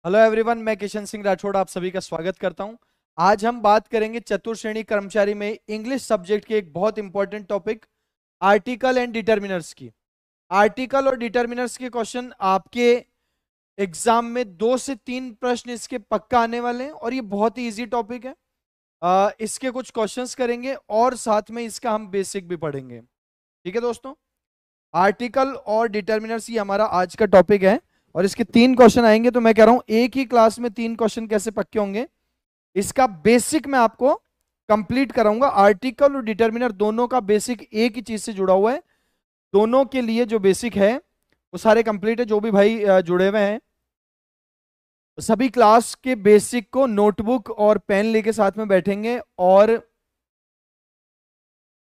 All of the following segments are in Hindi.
हेलो एवरीवन, मैं किशन सिंह राठौड़ आप सभी का स्वागत करता हूं। आज हम बात करेंगे चतुर्श्रेणी कर्मचारी में इंग्लिश सब्जेक्ट के एक बहुत important topic article and determiners की। आर्टिकल और डिटर्मिनर्स के क्वेश्चन आपके एग्जाम में 2 से 3 प्रश्न इसके पक्का आने वाले हैं और ये बहुत ही इजी टॉपिक है। इसके कुछ क्वेश्चंस करेंगे और साथ में इसका हम बेसिक भी पढ़ेंगे। ठीक है दोस्तों, आर्टिकल और डिटर्मिनर्स ये हमारा आज का टॉपिक है और इसके 3 क्वेश्चन आएंगे। तो मैं कह रहा हूं एक ही क्लास में 3 क्वेश्चन कैसे पक्के होंगे, इसका बेसिक मैं आपको कंप्लीट कराऊंगा। आर्टिकल और डिटर्मिनर दोनों का बेसिक एक ही चीज से जुड़ा हुआ है। दोनों के लिए जो बेसिक है वो सारे कंप्लीट है। जो भी भाई जुड़े हुए हैं सभी क्लास के बेसिक को नोटबुक और पेन लेके साथ में बैठेंगे। और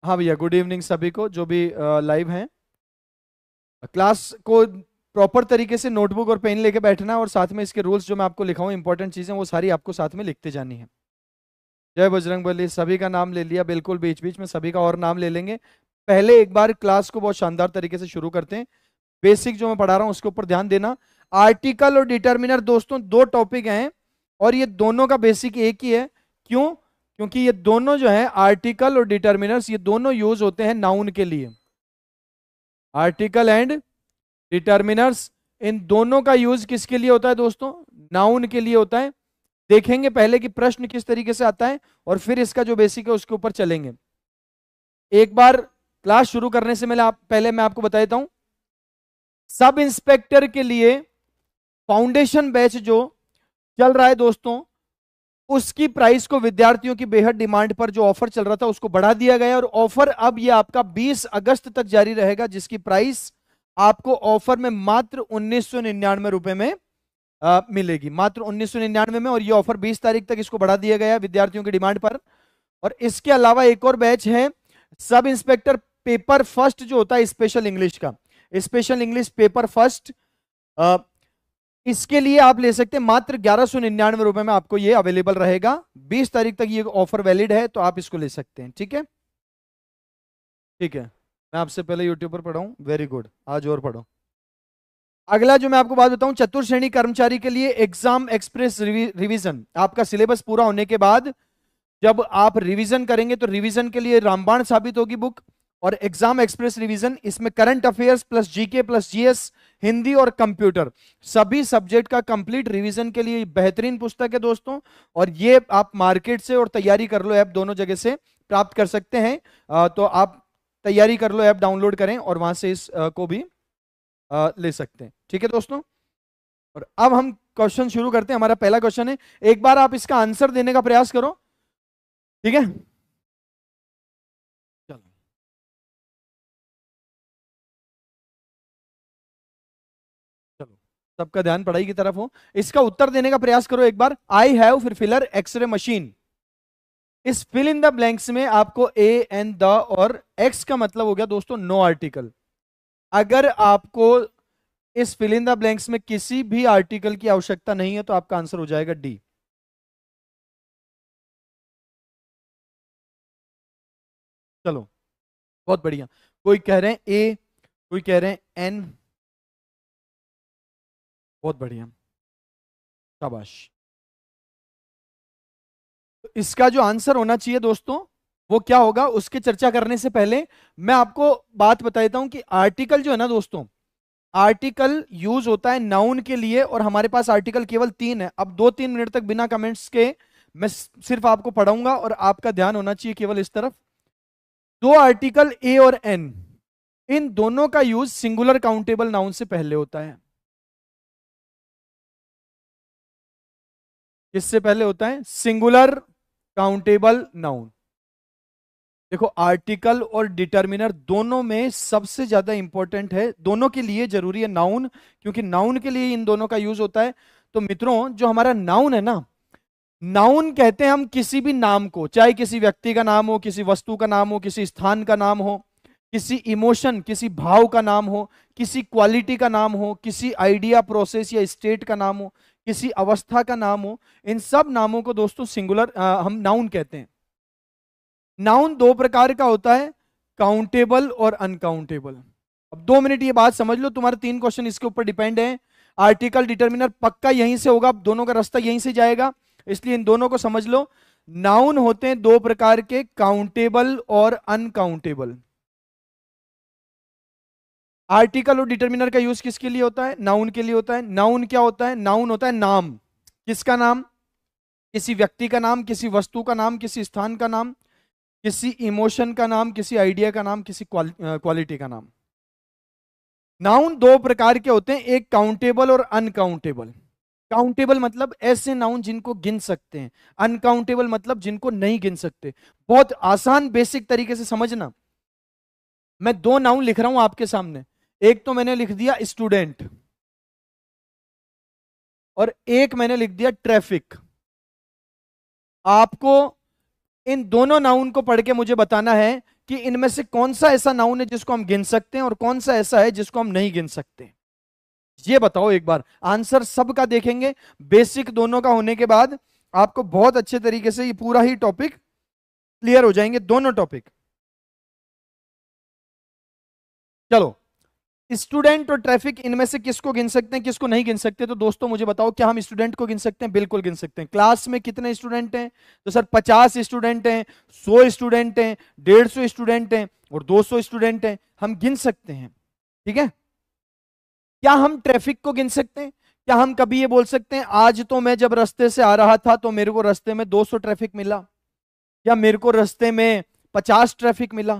हाँ भैया, गुड इवनिंग सभी को जो भी लाइव हैं। क्लास को प्रॉपर तरीके से नोटबुक और पेन लेके बैठना है और साथ में इसके रूल्स जो मैं आपको लिखाऊं, इंपॉर्टेंट चीजें वो सारी आपको साथ में लिखते जानी है। जय बजरंगबली, सभी का नाम ले लिया, बिल्कुल बीच बीच में सभी का और नाम ले लेंगे। पहले एक बार क्लास को बहुत शानदार तरीके से शुरू करते हैं। बेसिक जो मैं पढ़ा रहा हूं उसके ऊपर ध्यान देना। आर्टिकल और डिटर्मिनर दोस्तों दो टॉपिक हैं और ये दोनों का बेसिक एक ही है। क्यों? क्योंकि ये दोनों जो है आर्टिकल और डिटर्मिनर्स ये दोनों यूज होते हैं नाउन के लिए। आर्टिकल एंड डिटर्मिनर्स इन दोनों का यूज किसके लिए होता है दोस्तों? नाउन के लिए होता है। देखेंगे पहले कि प्रश्न किस तरीके से आता है और फिर इसका जो बेसिक है उसके ऊपर चलेंगे। एक बार क्लास शुरू करने से पहले मैं आपको बता देता हूं, सब इंस्पेक्टर के लिए फाउंडेशन बैच जो चल रहा है दोस्तों, उसकी प्राइस को विद्यार्थियों की बेहद डिमांड पर जो ऑफर चल रहा था उसको बढ़ा दिया गया और ऑफर अब ये आपका 20 अगस्त तक जारी रहेगा, जिसकी प्राइस आपको ऑफर में मात्र 1999 रुपए में मिलेगी, मात्र 1999 में। और ये ऑफर 20 तारीख तक इसको बढ़ा दिया गया विद्यार्थियों की डिमांड पर। और इसके अलावा एक और बैच है सब इंस्पेक्टर पेपर फर्स्ट जो होता है स्पेशल इंग्लिश का, स्पेशल इंग्लिश पेपर फर्स्ट। इसके लिए आप ले सकते हैं मात्र 1199 रुपए में, आपको ये अवेलेबल रहेगा। 20 तारीख तक ये ऑफर वैलिड है तो आप इसको ले सकते हैं। ठीक है, ठीक है। मैं आपसे पहले यूट्यूब पर पढ़ा हूं, वेरी गुड, आज और पढ़ो। अगला जो मैं आपको बात बताऊं, चतुर्श्रेणी कर्मचारी के लिए एग्जाम एक्सप्रेस रिवीजन। आपका सिलेबस पूरा होने के बाद जब आप रिवीजन करेंगे तो रिवीजन के लिए रामबाण साबित होगी बुक। और एग्जाम एक्सप्रेस रिवीजन, इसमें current affairs plus GK plus GS, Hindi और कंप्यूटर, सभी सब्जेक्ट का कंप्लीट रिवीजन के लिए बेहतरीन पुस्तक है दोस्तों। और ये आप मार्केट से और तैयारी कर लो ऐप दोनों जगह से प्राप्त कर सकते हैं। तो आप तैयारी कर लो ऐप डाउनलोड करें और वहां से इस को भी ले सकते हैं। ठीक है दोस्तों, और अब हम क्वेश्चन शुरू करते हैं। हमारा पहला क्वेश्चन है, एक बार आप इसका आंसर देने का प्रयास करो। ठीक है, चलो चलो सबका ध्यान पढ़ाई की तरफ हो। इसका उत्तर देने का प्रयास करो एक बार। आई हैव फिर फिलर एक्सरे मशीन। इस फिल इन द ब्लैंक्स में आपको ए एन द और एक्स का मतलब हो गया दोस्तों नो आर्टिकल। अगर आपको इस फिल इन द ब्लैंक्स में किसी भी आर्टिकल की आवश्यकता नहीं है तो आपका आंसर हो जाएगा डी। चलो बहुत बढ़िया। कोई कह रहे हैं ए, कोई कह रहे हैं एन, बहुत बढ़िया, शाबाश। तो इसका जो आंसर होना चाहिए दोस्तों वो क्या होगा, उसकी चर्चा करने से पहले मैं आपको बात बता देता हूं कि आर्टिकल जो है ना दोस्तों, आर्टिकल यूज होता है नाउन के लिए और हमारे पास आर्टिकल केवल 3 है। अब 2-3 मिनट तक बिना कमेंट्स के मैं सिर्फ आपको पढ़ाऊंगा और आपका ध्यान होना चाहिए केवल इस तरफ। दो आर्टिकल ए और एन, इन दोनों का यूज सिंगुलर काउंटेबल नाउन से पहले होता है। किससे पहले होता है? Singular countable noun. देखो आर्टिकल और डिटर्मिनर दोनों में सबसे ज्यादा इंपॉर्टेंट है, दोनों के लिए जरूरी है नाउन, क्योंकि नाउन के लिए इन दोनों का यूज होता है। तो मित्रों जो हमारा नाउन है ना, नाउन कहते हैं हम किसी भी नाम को, चाहे किसी व्यक्ति का नाम हो, किसी वस्तु का नाम हो, किसी स्थान का नाम हो, किसी इमोशन किसी भाव का नाम हो, किसी क्वालिटी का नाम हो, किसी आइडिया प्रोसेस या स्टेट का नाम हो, किसी अवस्था का नाम हो, इन सब नामों को दोस्तों सिंगुलर हम नाउन कहते हैं। नाउन दो प्रकार का होता है, काउंटेबल और अनकाउंटेबल। अब 2 मिनट ये बात समझ लो, तुम्हारे 3 क्वेश्चन इसके ऊपर डिपेंड है। आर्टिकल डिटर्मिनर पक्का यहीं से होगा, दोनों का रास्ता यहीं से जाएगा, इसलिए इन दोनों को समझ लो। नाउन होते हैं दो प्रकार के, काउंटेबल और अनकाउंटेबल। आर्टिकल और डिटर्मिनर का यूज किसके लिए होता है? नाउन के लिए होता है। नाउन क्या होता है? नाउन होता है नाम। किसका नाम? किसी व्यक्ति का नाम, किसी वस्तु का नाम, किसी स्थान का नाम, किसी इमोशन का नाम, किसी आइडिया का नाम, किसी क्वालिटी का नाम। नाउन दो प्रकार के होते हैं, एक काउंटेबल और अनकाउंटेबल। काउंटेबल मतलब ऐसे नाउन जिनको गिन सकते हैं, अनकाउंटेबल मतलब जिनको नहीं गिन सकते। बहुत आसान बेसिक तरीके से समझना। मैं दो नाउन लिख रहा हूं आपके सामने, एक तो मैंने लिख दिया स्टूडेंट और एक मैंने लिख दिया ट्रैफिक। आपको इन दोनों नाउन को पढ़ के मुझे बताना है कि इनमें से कौन सा ऐसा नाउन है जिसको हम गिन सकते हैं और कौन सा ऐसा है जिसको हम नहीं गिन सकते। ये बताओ एक बार। आंसर सबका देखेंगे, बेसिक दोनों का होने के बाद आपको बहुत अच्छे तरीके से ये पूरा ही टॉपिक क्लियर हो जाएंगे, दोनों टॉपिक। चलो, स्टूडेंट और ट्रैफिक, इनमें से किसको गिन सकते हैं, किसको नहीं गिन सकते? तो दोस्तों मुझे बताओ, क्या हम स्टूडेंट को गिन सकते हैं? बिल्कुल गिन सकते हैं। क्लास में कितने स्टूडेंट हैं? तो सर 50 स्टूडेंट हैं, 100 स्टूडेंट हैं, 150 स्टूडेंट हैं और 200 स्टूडेंट हैं, हम गिन सकते हैं। ठीक है। क्या हम ट्रैफिक को गिन सकते हैं? क्या हम कभी ये बोल सकते हैं आज तो मैं जब रास्ते से आ रहा था तो मेरे को रास्ते में 200 ट्रैफिक मिला, या मेरे को रास्ते में 50 ट्रैफिक मिला?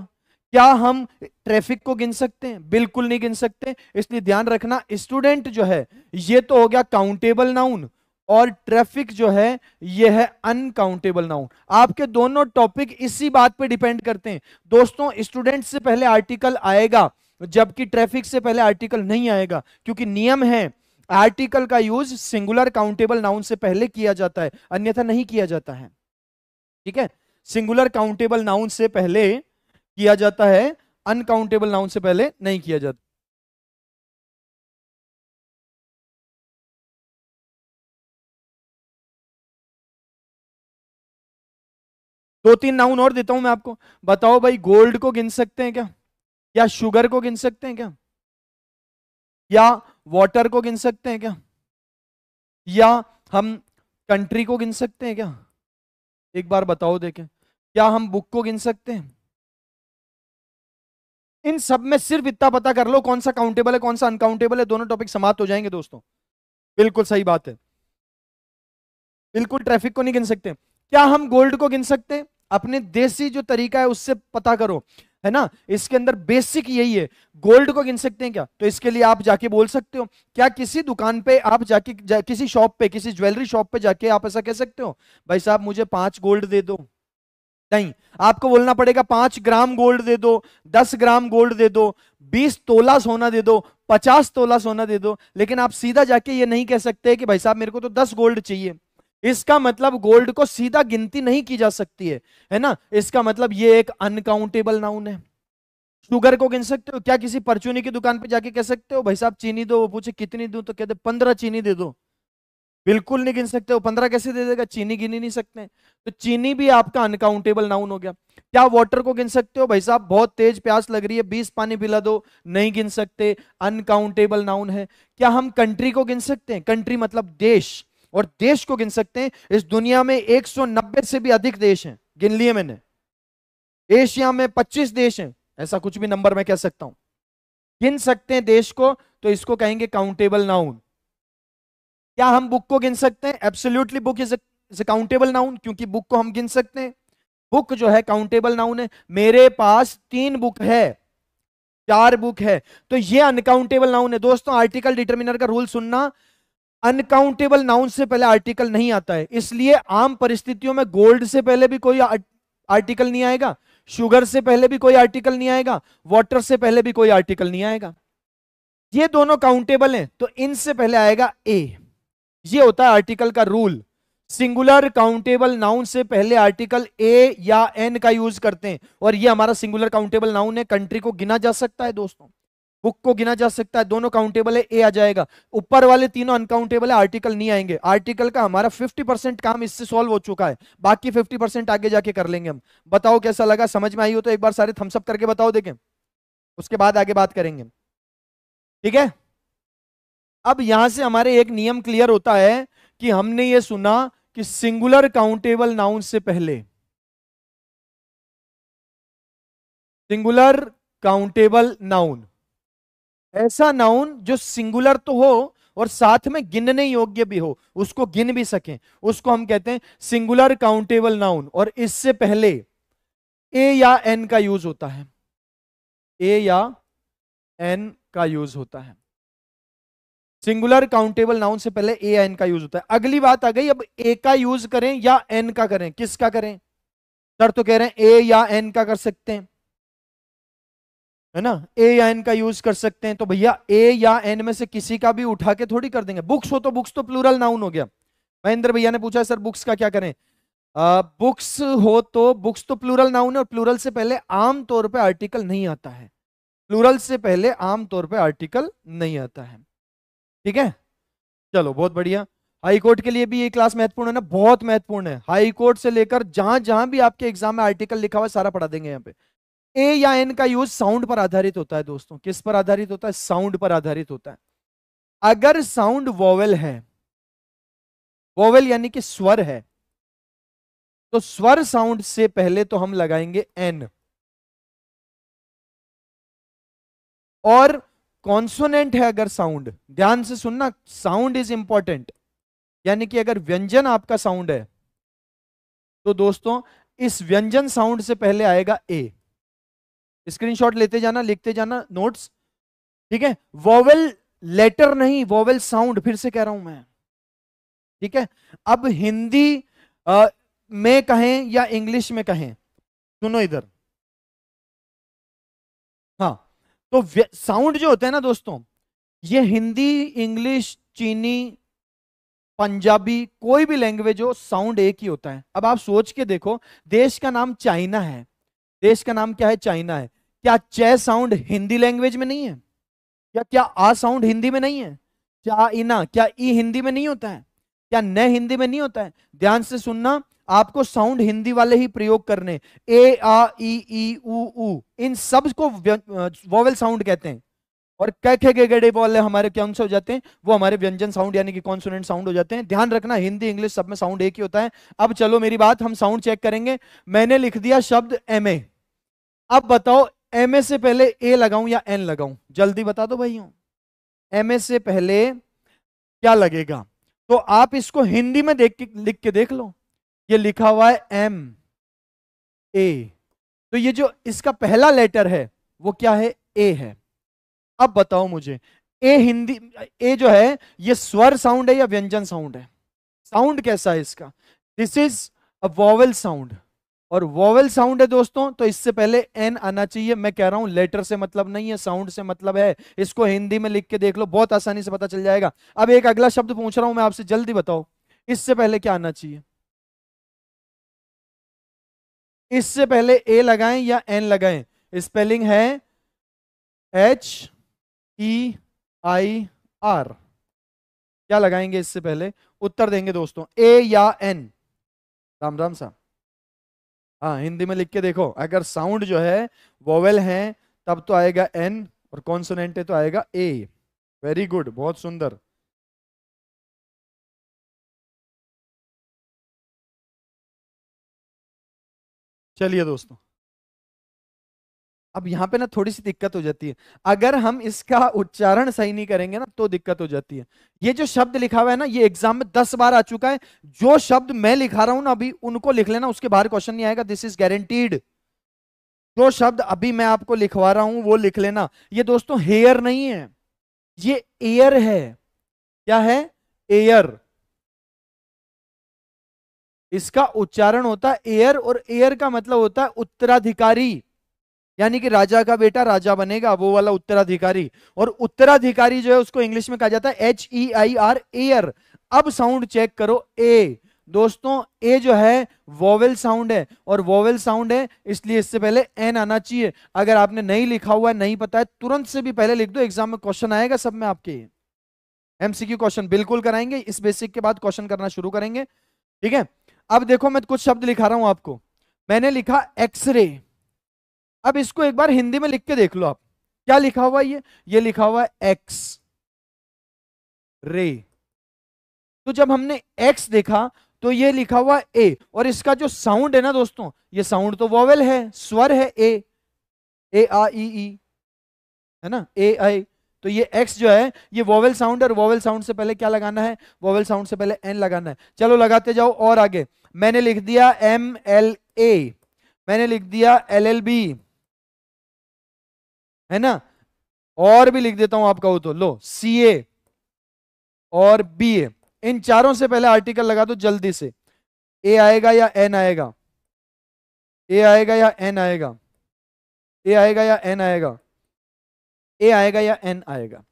क्या हम ट्रैफिक को गिन सकते हैं? बिल्कुल नहीं गिन सकते। इसलिए ध्यान रखना, स्टूडेंट जो है ये तो हो गया काउंटेबल नाउन, और ट्रैफिक जो है ये है अनकाउंटेबल नाउन। आपके दोनों टॉपिक इसी बात पे डिपेंड करते हैं दोस्तों। स्टूडेंट से पहले आर्टिकल आएगा जबकि ट्रैफिक से पहले आर्टिकल नहीं आएगा, क्योंकि नियम है आर्टिकल का यूज सिंगुलर काउंटेबल नाउन से पहले किया जाता है, अन्यथा नहीं किया जाता है। ठीक है। सिंगुलर काउंटेबल नाउन से पहले किया जाता है, अनकाउंटेबल नाउन से पहले नहीं किया जाता। दो तीन नाउन और देता हूं मैं आपको। बताओ भाई, गोल्ड को गिन सकते हैं क्या? या शुगर को गिन सकते हैं क्या? या वाटर को गिन सकते हैं क्या? या हम कंट्री को गिन सकते हैं क्या? एक बार बताओ देखें, क्या हम बुक को गिन सकते हैं? इन सब में सिर्फ इतना पता कर लो कौन सा काउंटेबल है कौन सा अनकाउंटेबल है, दोनों टॉपिक समाप्त हो जाएंगे दोस्तों। बिल्कुल सही बात है। बिल्कुल ट्रैफिक को नहीं गिन सकते। क्या हम गोल्ड को गिन सकते हैं? अपने देसी जो तरीका है उससे पता करो, है ना। इसके अंदर बेसिक यही है। गोल्ड को गिन सकते हैं क्या? तो इसके लिए आप जाके बोल सकते हो, क्या किसी दुकान पे आप जाके किसी शॉप पे, किसी ज्वेलरी शॉप पे जाके आप ऐसा कह सकते हो, भाई साहब मुझे 5 गोल्ड दे दो? नहीं, आपको बोलना पड़ेगा 5 ग्राम गोल्ड दे दो, 10 ग्राम गोल्ड दे दो, 20 तोला सोना दे दो, 50 तोला सोना दे दो। लेकिन आप सीधा जाके ये नहीं कह सकते कि भाई साहब मेरे को तो 10 गोल्ड चाहिए। इसका मतलब गोल्ड को सीधा गिनती नहीं की जा सकती है ना। इसका मतलब ये एक अनकाउंटेबल नाउन है। शुगर को गिन सकते हो? क्या किसी परचूनी की दुकान पे जाके कह सकते हो भाई साहब चीनी दो? वो पूछे कितनी दूं तो कहते 15 चीनी दे दो। बिल्कुल नहीं गिन सकते हो। 15 कैसे दे देगा? चीनी गिन ही नहीं सकते। तो चीनी भी आपका अनकाउंटेबल नाउन हो गया। क्या वाटर को गिन सकते हो? भाई साहब बहुत तेज प्यास लग रही है, 20 पानी पिला दो। नहीं गिन सकते, अनकाउंटेबल नाउन है। क्या हम कंट्री को गिन सकते हैं? कंट्री मतलब देश, और देश को गिन सकते हैं। इस दुनिया में 190 से भी अधिक देश हैं, गिन लिए मैंने। एशिया में 25 देश हैं, ऐसा कुछ भी नंबर मैं कह सकता हूं। गिन सकते हैं देश को, तो इसको कहेंगे काउंटेबल नाउन। क्या हम बुक को गिन सकते हैं? Absolutely book is countable noun, क्योंकि बुक को हम गिन सकते हैं। बुक जो है काउंटेबल नाउन है। मेरे पास 3 बुक है, 4 बुक है, तो ये अनकाउंटेबल नाउन है। दोस्तों आर्टिकल डिटरमिनर का रूल सुनना, अनकाउंटेबल नाउन से पहले आर्टिकल नहीं आता है। इसलिए आम परिस्थितियों में गोल्ड से पहले भी कोई आर्टिकल नहीं आएगा, शुगर से पहले भी कोई आर्टिकल नहीं आएगा, वाटर से पहले भी कोई आर्टिकल नहीं आएगा। ये दोनों काउंटेबल हैं, तो इनसे पहले आएगा ए। ये होता है आर्टिकल का रूल। सिंगुलर काउंटेबल नाउन से पहले आर्टिकल ए या एन का यूज करते हैं, और ये हमारा सिंगुलर काउंटेबल नाउन है। कंट्री को गिना जा सकता है दोस्तों, बुक को गिना जा सकता है, दोनों काउंटेबल है, ए आ जाएगा। ऊपर वाले तीनों अनकाउंटेबल है, आर्टिकल नहीं आएंगे। आर्टिकल का हमारा 50% काम इससे सॉल्व हो चुका है, बाकी 50% आगे जाके कर लेंगे हम। बताओ कैसा लगा? समझ में आई हो तो एक बार सारे थम्सअप करके बताओ, देखें, उसके बाद आगे बात करेंगे। ठीक है। अब यहां से हमारे एक नियम क्लियर होता है कि हमने ये सुना कि सिंगुलर काउंटेबल नाउन से पहले, सिंगुलर काउंटेबल नाउन, ऐसा नाउन जो सिंगुलर तो हो और साथ में गिनने योग्य भी हो, उसको गिन भी सकें, उसको हम कहते हैं सिंगुलर काउंटेबल नाउन। और इससे पहले ए या एन का यूज होता है, ए या एन का यूज होता है। सिंगुलर काउंटेबल नाउन से पहले ए या एन का यूज होता है। अगली बात आ गई, अब ए का यूज करें या एन का करें, किसका करें? सर तो कह रहे हैं ए या एन का कर सकते हैं, है ना, ए या एन का यूज कर सकते हैं। तो भैया ए या एन में से किसी का भी उठा के थोड़ी कर देंगे। बुक्स हो तो बुक्स तो प्लूरल नाउन हो गया। महेंद्र भैया ने पूछा सर बुक्स का क्या करें? बुक्स हो तो बुक्स तो प्लूरल नाउन है और प्लूरल से पहले आम तौर पे आर्टिकल नहीं आता है, प्लूरल से पहले आम तौर पे आर्टिकल नहीं आता है। ठीक है, चलो बहुत बढ़िया। हाई कोर्ट के लिए भी ये क्लास महत्वपूर्ण है ना, बहुत महत्वपूर्ण है। हाई कोर्ट से लेकर जहां जहां भी आपके एग्जाम में आर्टिकल लिखा हुआ है सारा पढ़ा देंगे यहाँ पे। ए या एन का यूज साउंड पर आधारित होता है दोस्तों। किस पर आधारित होता है? साउंड पर आधारित होता है। अगर साउंड वोवेल है, वोवेल यानी कि स्वर है, तो स्वर साउंड से पहले तो हम लगाएंगे एन। और कॉन्सोनेंट है अगर साउंड, ध्यान से सुनना, साउंड इज इंपॉर्टेंट, यानी कि अगर व्यंजन आपका साउंड है तो दोस्तों इस व्यंजन साउंड से पहले आएगा ए। स्क्रीनशॉट लेते जाना, लिखते जाना नोट्स, ठीक है। वोवेल लेटर नहीं, वोवेल साउंड, फिर से कह रहा हूं मैं, ठीक है। अब हिंदी में कहें या इंग्लिश में कहें, सुनो इधर, हाँ, तो साउंड जो होते हैं ना दोस्तों, ये हिंदी, इंग्लिश, चीनी, पंजाबी, कोई भी लैंग्वेज हो, साउंड एक ही होता है। अब आप सोच के देखो, देश का नाम चाइना है, देश का नाम क्या है? चाइना है। क्या चे साउंड हिंदी लैंग्वेज में नहीं है? क्या क्या आ साउंड हिंदी में नहीं है? चाइना, क्या ई हिंदी में नहीं होता है? क्या न हिंदी में नहीं होता है? ध्यान से सुनना, आपको साउंड हिंदी वाले ही प्रयोग करने। ए आ ई उ इन सब को वोवेल साउंड कहते हैं। और क ख ग ग डे वाले हमारे कौन से हो जाते हैं? वो हमारे व्यंजन साउंड यानी कि कॉन्सोनेंट साउंड हो जाते हैं। ध्यान रखना, हिंदी इंग्लिश सब में साउंड एक ही होता है। अब चलो मेरी बात, हम साउंड चेक करेंगे। मैंने लिख दिया शब्द एम ए, अब बताओ एम ए से पहले ए लगाऊं या एन लगाऊं? जल्दी बता दो भाइयों, एम ए से पहले क्या लगेगा? तो आप इसको हिंदी में देख के लिख के देख लो, ये लिखा हुआ है एम ए, तो ये जो इसका पहला लेटर है वो क्या है? ए है। अब बताओ मुझे, ए हिंदी, ए जो है ये स्वर साउंड है या व्यंजन साउंड है? साउंड कैसा है इसका? This is a vowel sound, और वोवेल साउंड है दोस्तों, तो इससे पहले एन आना चाहिए। मैं कह रहा हूं लेटर से मतलब नहीं है, साउंड से मतलब है। इसको हिंदी में लिख के देख लो, बहुत आसानी से पता चल जाएगा। अब एक अगला शब्द पूछ रहा हूं मैं आपसे, जल्दी बताओ इससे पहले क्या आना चाहिए? इससे पहले ए लगाएं या एन लगाएं? स्पेलिंग है HEIR, क्या लगाएंगे इससे पहले? उत्तर देंगे दोस्तों, ए या एन? राम राम सा, हाँ हिंदी में लिख के देखो, अगर साउंड जो है वोवेल है तब तो आएगा एन, और कॉन्सोनेंट है तो आएगा ए। वेरी गुड, बहुत सुंदर। चलिए दोस्तों, अब यहां पे ना थोड़ी सी दिक्कत हो जाती है, अगर हम इसका उच्चारण सही नहीं करेंगे ना तो दिक्कत हो जाती है। ये जो शब्द लिखा हुआ है ना, ये एग्जाम में 10 बार आ चुका है। जो शब्द मैं लिखा रहा हूं ना अभी, उनको लिख लेना, उसके बाहर क्वेश्चन नहीं आएगा, दिस इज गारंटीड। जो शब्द अभी मैं आपको लिखवा रहा हूं वो लिख लेना। ये दोस्तों हेयर नहीं है, ये एयर है। क्या है? एयर। इसका उच्चारण होता है एयर, और एयर का मतलब होता है उत्तराधिकारी, यानी कि राजा का बेटा राजा बनेगा, वो वाला उत्तराधिकारी। और उत्तराधिकारी जो है उसको इंग्लिश में कहा जाता है HEIR, एयर। अब साउंड चेक करो, ए दोस्तों, ए जो है वोवेल साउंड है, और वोवेल साउंड है इसलिए इससे पहले एन आना चाहिए। अगर आपने नहीं लिखा हुआ है, नहीं पता है, तुरंत से भी पहले लिख दो, एग्जाम में क्वेश्चन आएगा सब में आपके। MCQ क्वेश्चन बिल्कुल कराएंगे, इस बेसिक के बाद क्वेश्चन करना शुरू करेंगे, ठीक है। अब देखो मैं कुछ शब्द लिखा रहा हूं आपको, मैंने लिखा एक्सरे। अब इसको एक बार हिंदी में लिख के देख लो आप, क्या लिखा हुआ है? ये लिखा हुआ है एक्स, रे। तो जब हमने एक्स देखा तो ये लिखा हुआ ए, और इसका जो साउंड है ना दोस्तों, ये साउंड तो वोवेल है, स्वर है ए आ ई, है ना, ए आई। तो ये एक्स जो है ये वोवेल साउंड है, और वोवेल साउंड से पहले क्या लगाना है, वोवेल साउंड से पहले एन लगाना है। चलो लगाते जाओ और आगे। मैंने लिख दिया एम एल ए, मैंने लिख दिया एल एल बी, है ना, और भी लिख देता हूं आप कहो तो, लो सी ए और बी ए। इन चारों से पहले आर्टिकल लगा दो जल्दी से। ए आएगा या एन आएगा, ए आएगा या एन आएगा, ए आएगा या एन आएगा, ए आएगा या एन आएगा।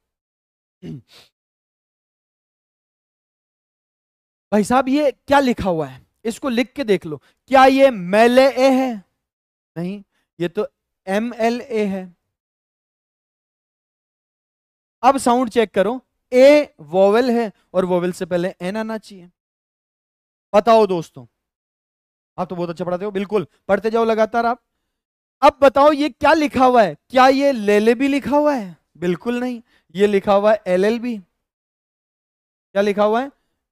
भाई साहब ये क्या लिखा हुआ है, इसको लिख के देख लो। क्या ये मेले ए है? नहीं, ये तो एम एल ए है। अब साउंड चेक करो, ए वोवेल है और वोवेल से पहले एन आना चाहिए। बताओ दोस्तों, आप तो बहुत अच्छा पढ़ाते हो, बिल्कुल पढ़ते जाओ लगातार आप। अब बताओ ये क्या लिखा हुआ है, क्या ये लेले भी लिखा हुआ है? बिल्कुल नहीं, ये लिखा हुआ है एल एल बी। क्या लिखा हुआ है?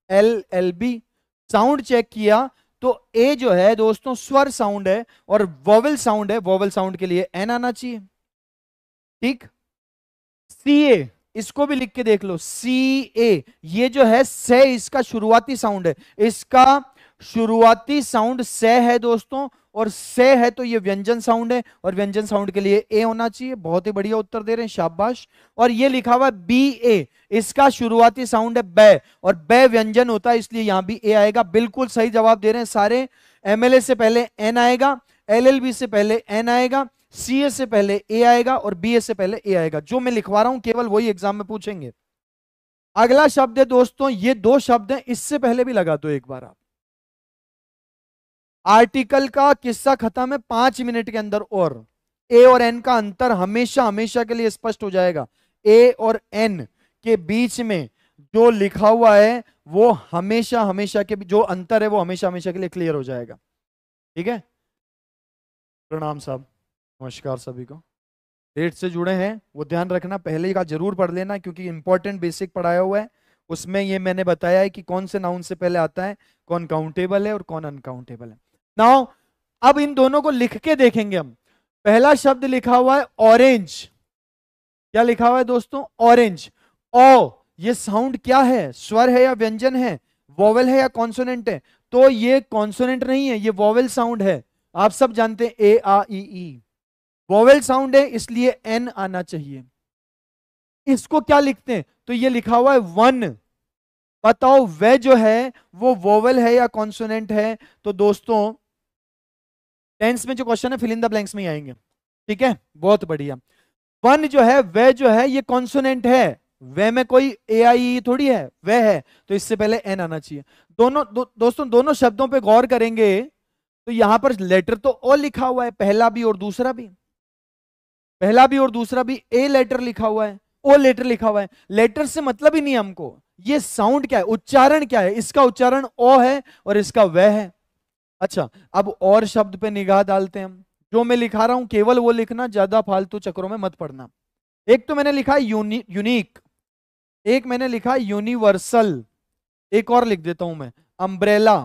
L L B. Sound check किया तो ए जो है दोस्तों स्वर साउंड है और वोवेल साउंड है, वोवेल साउंड के लिए एन आना चाहिए। ठीक। सी ए, इसको भी लिख के देख लो, सी ए, ये जो है से, इसका शुरुआती साउंड है, इसका शुरुआती साउंड से है दोस्तों, और से है तो ये व्यंजन साउंड है, और व्यंजन साउंड के लिए ए होना चाहिए। बहुत ही बढ़िया उत्तर दे रहे हैं, शाबाश। और ये लिखा हुआ है बी ए, इसका शुरुआती साउंड है बै, और बै व्यंजन होता है इसलिए यहां भी ए आएगा। बिल्कुल सही जवाब दे रहे हैं सारे। एमएलए से पहले एन आएगा, एलएलबी से पहले एन आएगा, सीए से पहले ए आएगा, और बीए से पहले ए आएगा। जो मैं लिखवा रहा हूं केवल वही एग्जाम में पूछेंगे। अगला शब्द है दोस्तों, ये दो शब्द हैं, इससे पहले भी लगा दो एक बार आप। आर्टिकल का किस्सा खत्म है 5 मिनट के अंदर, और ए और एन का अंतर हमेशा हमेशा के लिए स्पष्ट हो जाएगा। ए और एन के बीच में जो लिखा हुआ है वो हमेशा हमेशा के, जो अंतर है वो हमेशा हमेशा के लिए क्लियर हो जाएगा। ठीक है, प्रणाम साहब, नमस्कार सभी को। डेट से जुड़े हैं वो ध्यान रखना, पहले का जरूर पढ़ लेना क्योंकि इंपॉर्टेंट बेसिक पढ़ाया हुआ है। उसमें ये मैंने बताया है कि कौन से नाउन से पहले आता है, कौन काउंटेबल है और कौन अनकाउंटेबल है। नाउ अब इन दोनों को लिख के देखेंगे हम। पहला शब्द लिखा हुआ है ऑरेंज। क्या लिखा हुआ है दोस्तों? ऑरेंज। ओ, ये साउंड क्या है, स्वर है या व्यंजन है, वोवेल है या कॉन्सोनेंट है? तो ये कॉन्सोनेंट नहीं है, ये वोवेल साउंड है। आप सब जानते हैं ए आ ई, वोवेल साउंड है इसलिए एन आना चाहिए। इसको क्या लिखते हैं? तो ये लिखा हुआ है वन। बताओ वे जो है वो वोवेल है या कॉन्सोनेंट है? तो दोस्तों टेंस में जो क्वेश्चन है फिल इन द ब्लैंक्स में ही आएंगे। ठीक है, बहुत बढ़िया। वन जो है, वे जो है, ये कॉन्सोनेंट है, वे में कोई ए आई थोड़ी है, वे है, तो इससे पहले एन आना चाहिए। दोनों दोस्तों दोनों शब्दों पे गौर करेंगे तो यहां पर लेटर तो ओ लिखा हुआ है, पहला भी और दूसरा भी, पहला भी और दूसरा भी ए लेटर लिखा हुआ है, ओ लेटर लिखा हुआ है। लेटर से मतलब ही नहीं हमको, ये साउंड क्या है, उच्चारण क्या है, इसका उच्चारण ओ है और इसका वह है। अच्छा, अब और शब्द पे निगाह डालते हैं हम। जो मैं लिखा रहा हूं केवल वो लिखना, ज्यादा फालतू चक्रों में मत पढ़ना। एक तो मैंने लिखा यूनिक, एक मैंने लिखा यूनिवर्सल, एक और लिख देता हूं मैं अम्ब्रेला।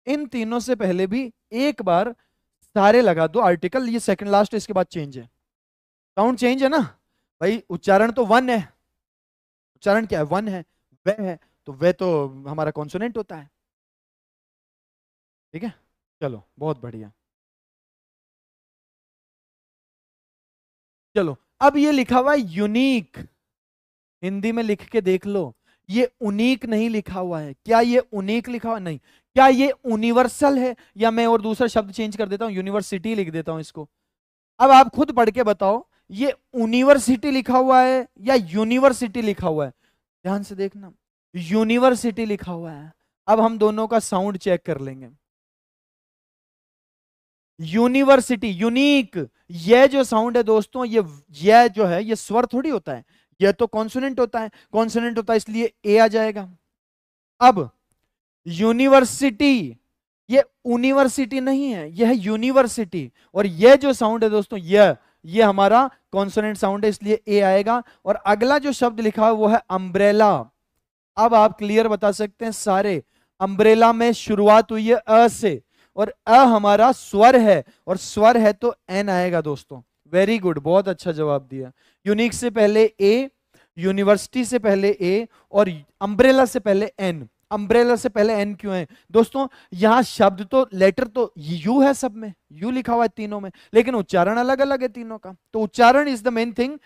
इन तीनों से पहले भी एक बार सारे लगा दो आर्टिकल, ये सेकंड लास्ट, इसके बाद चेंज है, साउंड चेंज है ना भाई। उच्चारण तो वन है, उच्चारण क्या है, वन है, वह है, तो वह तो हमारा कॉन्सोनेंट होता है। ठीक है, चलो बहुत बढ़िया। चलो अब ये लिखा हुआ है यूनिक, हिंदी में लिख के देख लो, ये उनीक नहीं लिखा हुआ है। क्या ये उनीक लिखा हुआ? नहीं। क्या ये यूनिवर्सल है? या मैं और दूसरा शब्द चेंज कर देता हूं, यूनिवर्सिटी लिख देता हूं इसको। अब आप खुद पढ़ के बताओ, ये यूनिवर्सिटी लिखा हुआ है या यूनिवर्सिटी लिखा हुआ है? ध्यान से देखना, यूनिवर्सिटी लिखा हुआ है। अब हम दोनों का साउंड चेक कर लेंगे। यूनिवर्सिटी, यूनिक, ये जो साउंड है दोस्तों, ये जो है ये स्वर थोड़ी होता है, ये तो कॉन्सोनेंट होता है, कॉन्सोनेंट होता है इसलिए ए आ जाएगा। अब यूनिवर्सिटी, ये यूनिवर्सिटी नहीं है, यह है यूनिवर्सिटी, और ये जो साउंड है दोस्तों, ये हमारा कॉन्सोनेंट साउंड है इसलिए ए आएगा। और अगला जो शब्द लिखा है वो है अम्ब्रेला। अब आप क्लियर बता सकते हैं सारे, अम्ब्रेला में शुरुआत हुई है अ से, और अ हमारा स्वर है, और स्वर है तो एन आएगा दोस्तों। वेरी गुड, बहुत अच्छा जवाब दिया। यूनिक से पहले ए, यूनिवर्सिटी से पहले ए, और अम्ब्रेला से पहले एन। अम्ब्रेला से पहले एन क्यों है दोस्तों? यहां शब्द तो, लेटर तो यू है, सब में यू लिखा हुआ है तीनों में, लेकिन उच्चारण अलग अलग है तीनों का। तो उच्चारण is the main thing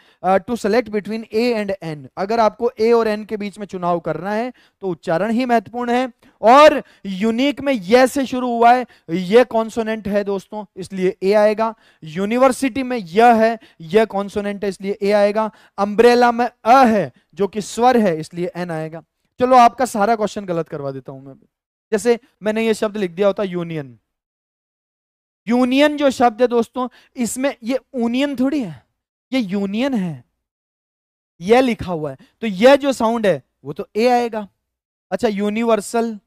to select between a and an. अगर आपको ए और एन के बीच में चुनाव करना है तो उच्चारण ही महत्वपूर्ण है। और यूनिक में ये से शुरू हुआ है, ये कॉन्सोनेंट है दोस्तों, इसलिए ए आएगा। यूनिवर्सिटी में यह है, यह कॉन्सोनेंट है, इसलिए ए आएगा। अम्ब्रेला में अ है जो कि स्वर है, इसलिए एन आएगा। चलो आपका सारा क्वेश्चन गलत करवा देता हूं मैं। जैसे मैंने ये शब्द लिख दिया होता यूनियन। यूनियन जो शब्द है दोस्तों, इसमें ये यूनियन थोड़ी है, ये यूनियन है, ये लिखा हुआ है, तो ये जो साउंड है वो तो ए आएगा। अच्छा यूनिवर्सल,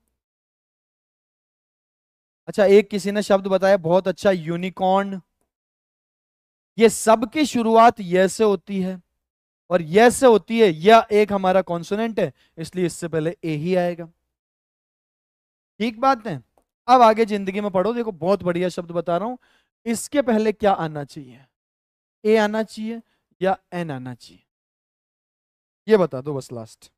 अच्छा एक किसी ने शब्द बताया बहुत अच्छा, यूनिकॉर्न। ये सब की शुरुआत ये से होती है, और ये से होती है, यह एक हमारा कॉन्सोनेंट है, इसलिए इससे पहले ए ही आएगा। ठीक बात है। अब आगे जिंदगी में पढ़ो, देखो बहुत बढ़िया शब्द बता रहा हूं। इसके पहले क्या आना चाहिए? ए आना चाहिए या एन आना चाहिए? ये बता दो बस लास्ट।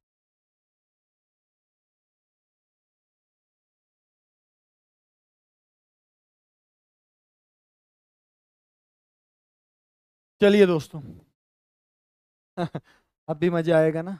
चलिए दोस्तों अब भी मजा आएगा ना।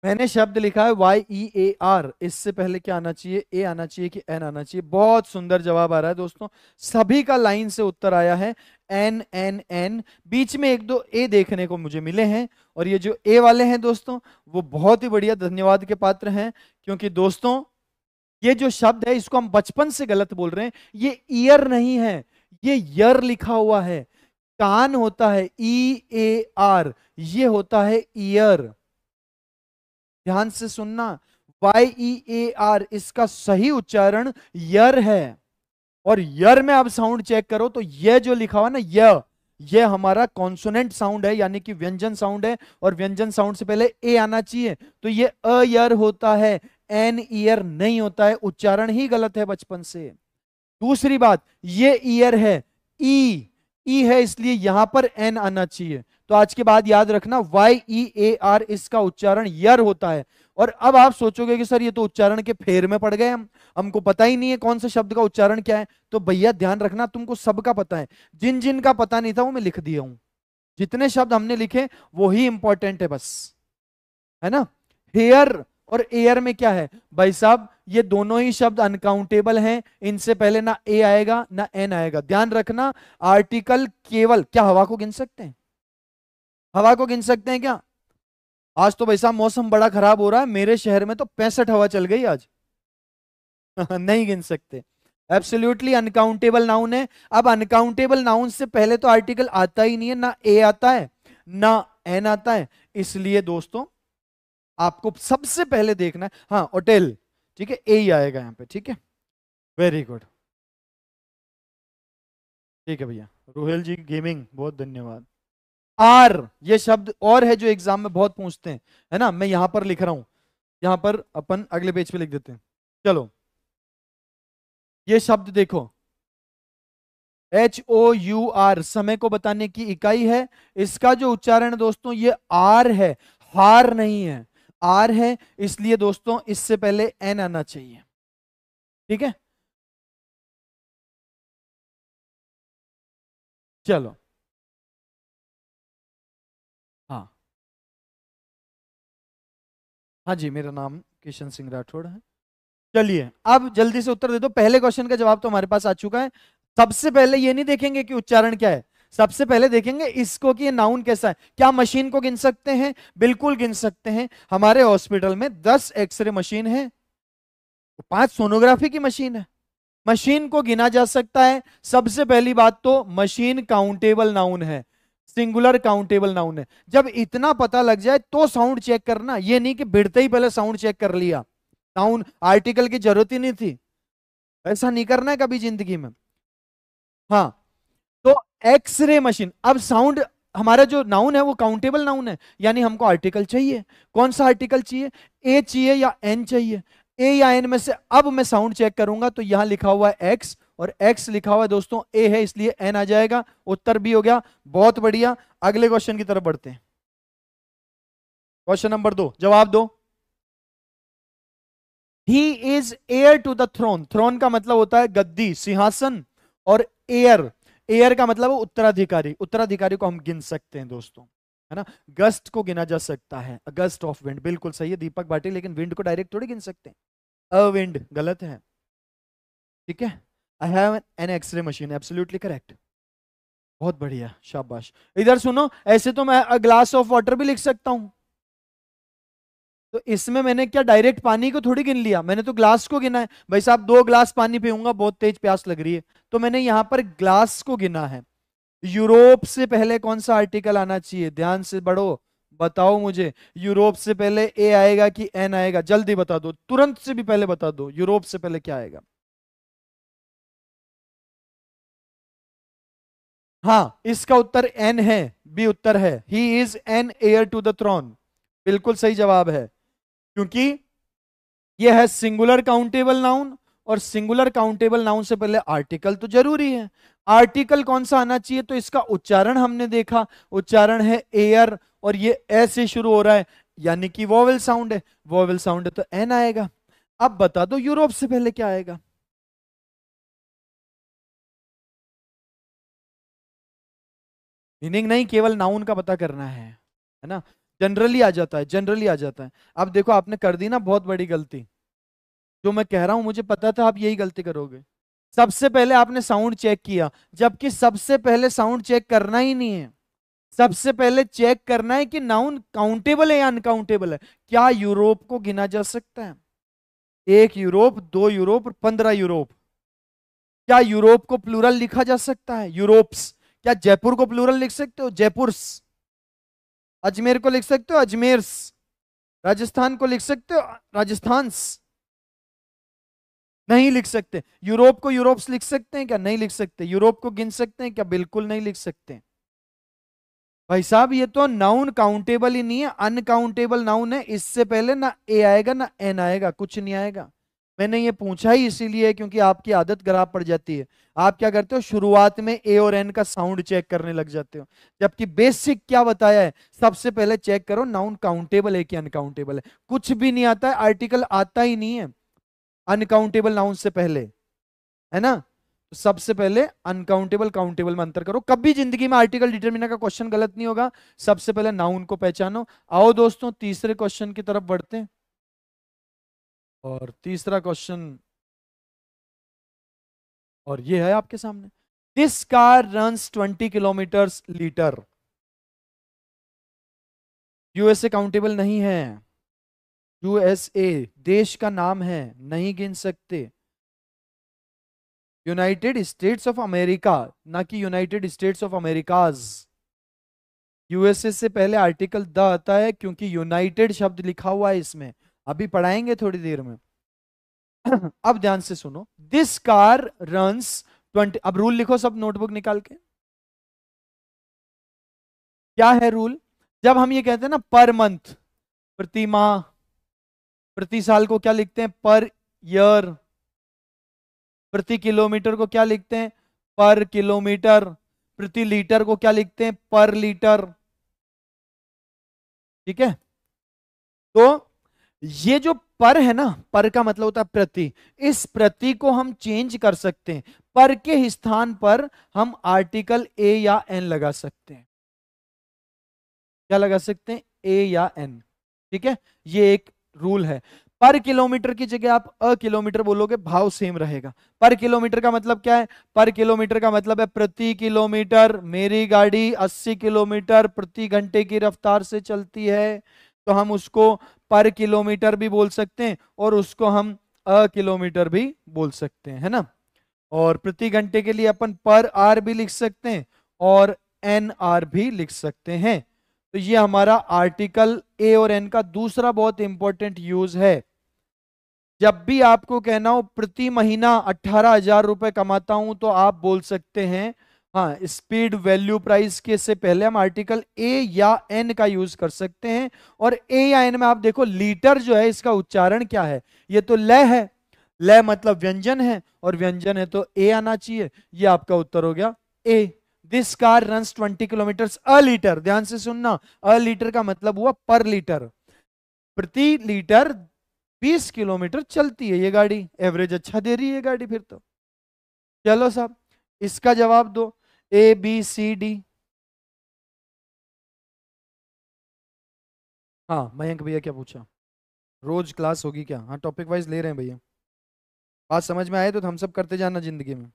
मैंने शब्द लिखा है YEAR, इससे पहले क्या आना चाहिए? ए आना चाहिए कि एन आना चाहिए? बहुत सुंदर जवाब आ रहा है दोस्तों, सभी का लाइन से उत्तर आया है एन एन एन। बीच में एक दो ए देखने को मुझे मिले हैं, और ये जो ए वाले हैं दोस्तों वो बहुत ही बढ़िया धन्यवाद के पात्र हैं, क्योंकि दोस्तों ये जो शब्द है इसको हम बचपन से गलत बोल रहे हैं। ये ईयर नहीं है, ये यर लिखा हुआ है। कान होता है EAR, ये होता है ईयर। ध्यान से सुनना, YEAR इसका सही उच्चारण यर है। और यर में आप साउंड चेक करो तो ये जो लिखा हुआ ना ये हमारा कॉन्सोनेंट साउंड है, यानी कि व्यंजन साउंड है, और व्यंजन साउंड से पहले ए आना चाहिए, तो ये अयर होता है, एन ईयर नहीं होता है। उच्चारण ही गलत है बचपन से। दूसरी बात, ये ईयर है, ई है, इसलिए यहां पर एन आना चाहिए। तो आज के बाद याद रखना YEAR इसका उच्चारण यर होता है। और अब आप सोचोगे कि सर ये तो उच्चारण के फेर में पड़ गए, हमको पता ही नहीं है कौन से शब्द का उच्चारण क्या है। तो भैया ध्यान रखना, तुमको सबका पता है, जिन जिन का पता नहीं था वो मैं लिख दिया हूं। जितने शब्द हमने लिखे वो ही इंपॉर्टेंट है बस, है ना। हेयर और एयर में क्या है भाई साहब? ये दोनों ही शब्द अनकाउंटेबल हैं, इनसे पहले ना ए आएगा ना एन आएगा। ध्यान रखना, आर्टिकल केवल, क्या हवा को गिन सकते हैं? हवा को गिन सकते हैं क्या? आज तो भाई साहब मौसम बड़ा खराब हो रहा है, मेरे शहर में तो 65 हवा चल गई आज नहीं गिन सकते। एब्सोल्युटली अनकाउंटेबल नाउन है। अब अनकाउंटेबल नाउन से पहले तो आर्टिकल आता ही नहीं है, ना ए आता है ना एन आता है, इसलिए दोस्तों आपको सबसे पहले देखना है, हाँ होटल, ठीक है, ए ही आएगा यहां पे, ठीक है। वेरी गुड, ठीक है भैया। रोहेल जी गेमिंग, बहुत धन्यवाद। आर, ये शब्द और है जो एग्जाम में बहुत पूछते हैं, है ना। मैं यहां पर लिख रहा हूं, यहां पर अपन अगले पेज पे लिख देते हैं। चलो ये शब्द देखो, HOUR, समय को बताने की इकाई है। इसका जो उच्चारण है दोस्तों ये आर है, हार नहीं है, आर है, इसलिए दोस्तों इससे पहले एन आना चाहिए, ठीक है। चलो हाँ, हाँ जी, मेरा नाम किशन सिंह राठौड़ है। चलिए अब जल्दी से उत्तर दे दो। पहले क्वेश्चन का जवाब तो हमारे पास आ चुका है। सबसे पहले ये नहीं देखेंगे कि उच्चारण क्या है, सबसे पहले देखेंगे इसको कि ये नाउन कैसा है। क्या मशीन को गिन सकते हैं? बिल्कुल गिन सकते हैं। हमारे हॉस्पिटल में 10 एक्सरे मशीन है, 5 सोनोग्राफी की मशीन है। मशीन को गिना जा सकता है। सबसे पहली बात तो मशीन काउंटेबल नाउन है, सिंगुलर काउंटेबल नाउन है। जब इतना पता लग जाए तो साउंड चेक करना, ये नहीं कि भिड़ते ही पहले साउंड चेक कर लिया, नाउन आर्टिकल की जरूरत ही नहीं थी। ऐसा नहीं करना है कभी जिंदगी में। हाँ, तो एक्सरे मशीन। अब साउंड, हमारा जो नाउन है वो काउंटेबल नाउन है, यानी हमको आर्टिकल चाहिए। कौन सा आर्टिकल चाहिए? ए चाहिए या एन चाहिए? ए या एन में से अब मैं साउंड चेक करूंगा तो यहां लिखा हुआ है एक्स, और एक्स लिखा हुआ है दोस्तों ए है, इसलिए एन आ जाएगा। उत्तर भी हो गया, बहुत बढ़िया। अगले क्वेश्चन की तरफ बढ़ते हैं। क्वेश्चन नंबर 2, जवाब दो। He is heir to the throne. Throne का मतलब होता है गद्दी, सिंहासन, और एयर, एयर का मतलब है उत्तराधिकारी। उत्तराधिकारी को हम गिन सकते हैं दोस्तों, है ना। गस्ट को गिना जा सकता है, गस्ट ऑफ विंड, बिल्कुल सही है दीपक भाटी, लेकिन विंड को डायरेक्ट थोड़ी गिन सकते हैं। अ विंड गलत है, ठीक है। I have an x-ray machine, absolutely correct. बहुत बढ़िया, शाबाश। इधर सुनो, ऐसे तो मैं अ ग्लास ऑफ वाटर भी लिख सकता हूं। तो इसमें मैंने क्या डायरेक्ट पानी को थोड़ी गिन लिया, मैंने तो ग्लास को गिना है। भाई साहब 2 ग्लास पानी पीऊंगा, बहुत तेज प्यास लग रही है, तो मैंने यहां पर ग्लास को गिना है। यूरोप से पहले कौन सा आर्टिकल आना चाहिए? ध्यान से बढ़ो, बताओ मुझे। यूरोप से पहले ए आएगा कि एन आएगा? जल्दी बता दो, तुरंत से भी पहले बता दो, यूरोप से पहले क्या आएगा? हाँ, इसका उत्तर एन है, बी उत्तर है। He is an heir to the throne, बिल्कुल सही जवाब है। क्योंकि यह है सिंगुलर काउंटेबल नाउन, और सिंगुलर काउंटेबल नाउन से पहले आर्टिकल तो जरूरी है। आर्टिकल कौन सा आना चाहिए? तो इसका उच्चारण हमने देखा, उच्चारण है एयर, और ये ऐसे शुरू हो रहा है, यानी कि वोवेल साउंड है। वोवेल साउंड है तो एन आएगा। अब बता दो यूरोप से पहले क्या आएगा? मीनिंग नहीं, केवल नाउन का पता करना है ना। जनरली आ जाता है, जनरली आ जाता है। अब देखो आपने कर दी ना बहुत बड़ी गलती। जो मैं कह रहा हूं मुझे पता था आप यही गलती करोगे। सबसे पहले आपने साउंड चेक किया, जबकि सबसे पहले साउंड चेक करना ही नहीं है। सबसे पहले चेक करना है कि नाउन काउंटेबल है या अनकाउंटेबल है। क्या यूरोप को गिना जा सकता है? 1 यूरोप, 2 यूरोप, 15 यूरोप। क्या यूरोप को प्लूरल लिखा जा सकता है? यूरोप्स। क्या जयपुर को प्लूरल लिख सकते हो? जयपुर्स। अजमेर को लिख सकते हो? अजमेर्स। राजस्थान को लिख सकते हो? राजस्थान्स। नहीं लिख सकते। यूरोप को यूरोप्स लिख सकते हैं क्या? नहीं लिख सकते। यूरोप को गिन सकते हैं क्या? बिल्कुल नहीं लिख सकते। भाई साहब ये तो नाउन काउंटेबल ही नहीं है, अनकाउंटेबल नाउन है। इससे पहले ना ए आएगा ना एन आएगा, कुछ नहीं आएगा। मैंने ये पूछा ही इसीलिए क्योंकि आपकी आदत खराब पड़ जाती है। आप क्या करते हो, शुरुआत में ए और एन का साउंड चेक करने लग जाते हो, जबकि बेसिक क्या बताया है, सबसे पहले चेक करो नाउन काउंटेबल है कि अनकाउंटेबल है। कुछ भी नहीं आता है, आर्टिकल आता ही नहीं है अनकाउंटेबल नाउन से पहले, है ना। तो सबसे पहले अनकाउंटेबल काउंटेबल में अंतर करो। कभी जिंदगी में आर्टिकल डिटरमिनर का क्वेश्चन गलत नहीं होगा। सबसे पहले नाउन को पहचानो। आओ दोस्तों तीसरे क्वेश्चन की तरफ बढ़ते हैं। और तीसरा क्वेश्चन, और ये है आपके सामने। This car runs 20 kilometre litre. USA countable नहीं है। यूएसए देश का नाम है, नहीं गिन सकते। यूनाइटेड स्टेट्स ऑफ अमेरिका, ना कि United States of Americas. USA से पहले आर्टिकल द आता है क्योंकि यूनाइटेड शब्द लिखा हुआ है इसमें। अभी पढ़ाएंगे थोड़ी देर में। अब ध्यान से सुनो। दिस कार रन्स 20, अब रूल लिखो सब नोटबुक निकाल के। क्या है रूल? जब हम ये कहते हैं ना पर मंथ, प्रति माह, प्रति साल को क्या लिखते हैं? Per year. प्रति किलोमीटर को क्या लिखते हैं? पर किलोमीटर। प्रति लीटर को क्या लिखते हैं? पर लीटर। ठीक है। तो ये जो पर है ना, पर का मतलब होता है प्रति। इस प्रति को हम चेंज कर सकते हैं। पर के स्थान पर हम आर्टिकल ए या एन लगा सकते हैं। क्या लगा सकते हैं? ए या एन। ठीक है, ये एक रूल है। पर किलोमीटर की जगह आप अ किलोमीटर बोलोगे, भाव सेम रहेगा। पर किलोमीटर का मतलब क्या है? पर किलोमीटर का मतलब है प्रति किलोमीटर। मेरी गाड़ी 80 किलोमीटर प्रति घंटे की रफ्तार से चलती है, तो हम उसको पर किलोमीटर भी बोल सकते हैं, और उसको हम अ किलोमीटर भी बोल सकते हैं, है ना। और प्रति घंटे के लिए अपन पर आर भी लिख सकते हैं, और एन आर भी लिख सकते हैं। तो ये हमारा आर्टिकल ए और एन का दूसरा बहुत इंपॉर्टेंट यूज है। जब भी आपको कहना हो प्रति महीना 18,000 रुपए कमाता हूं, तो आप बोल सकते हैं हाँ, स्पीड, वैल्यू, प्राइस के से पहले हम आर्टिकल ए या एन का यूज कर सकते हैं। और ए या एन में आप देखो लीटर जो है इसका उच्चारण क्या है, ये तो लय है, लय मतलब व्यंजन है, और व्यंजन है तो ए आना चाहिए। ये आपका उत्तर हो गया A. This car runs 20 kilometre a litre, ध्यान से सुनना, अ लीटर का मतलब हुआ पर लीटर, प्रति लीटर 20 किलोमीटर चलती है ये गाड़ी, एवरेज अच्छा दे रही है गाड़ी फिर तो। चलो साहब, इसका जवाब दो, ए बी सी डी। हाँ मयंक भैया क्या पूछा? रोज क्लास होगी क्या? हाँ टॉपिक वाइज ले रहे हैं भैया। बात समझ में आए तो हम सब करते जाना जिंदगी में।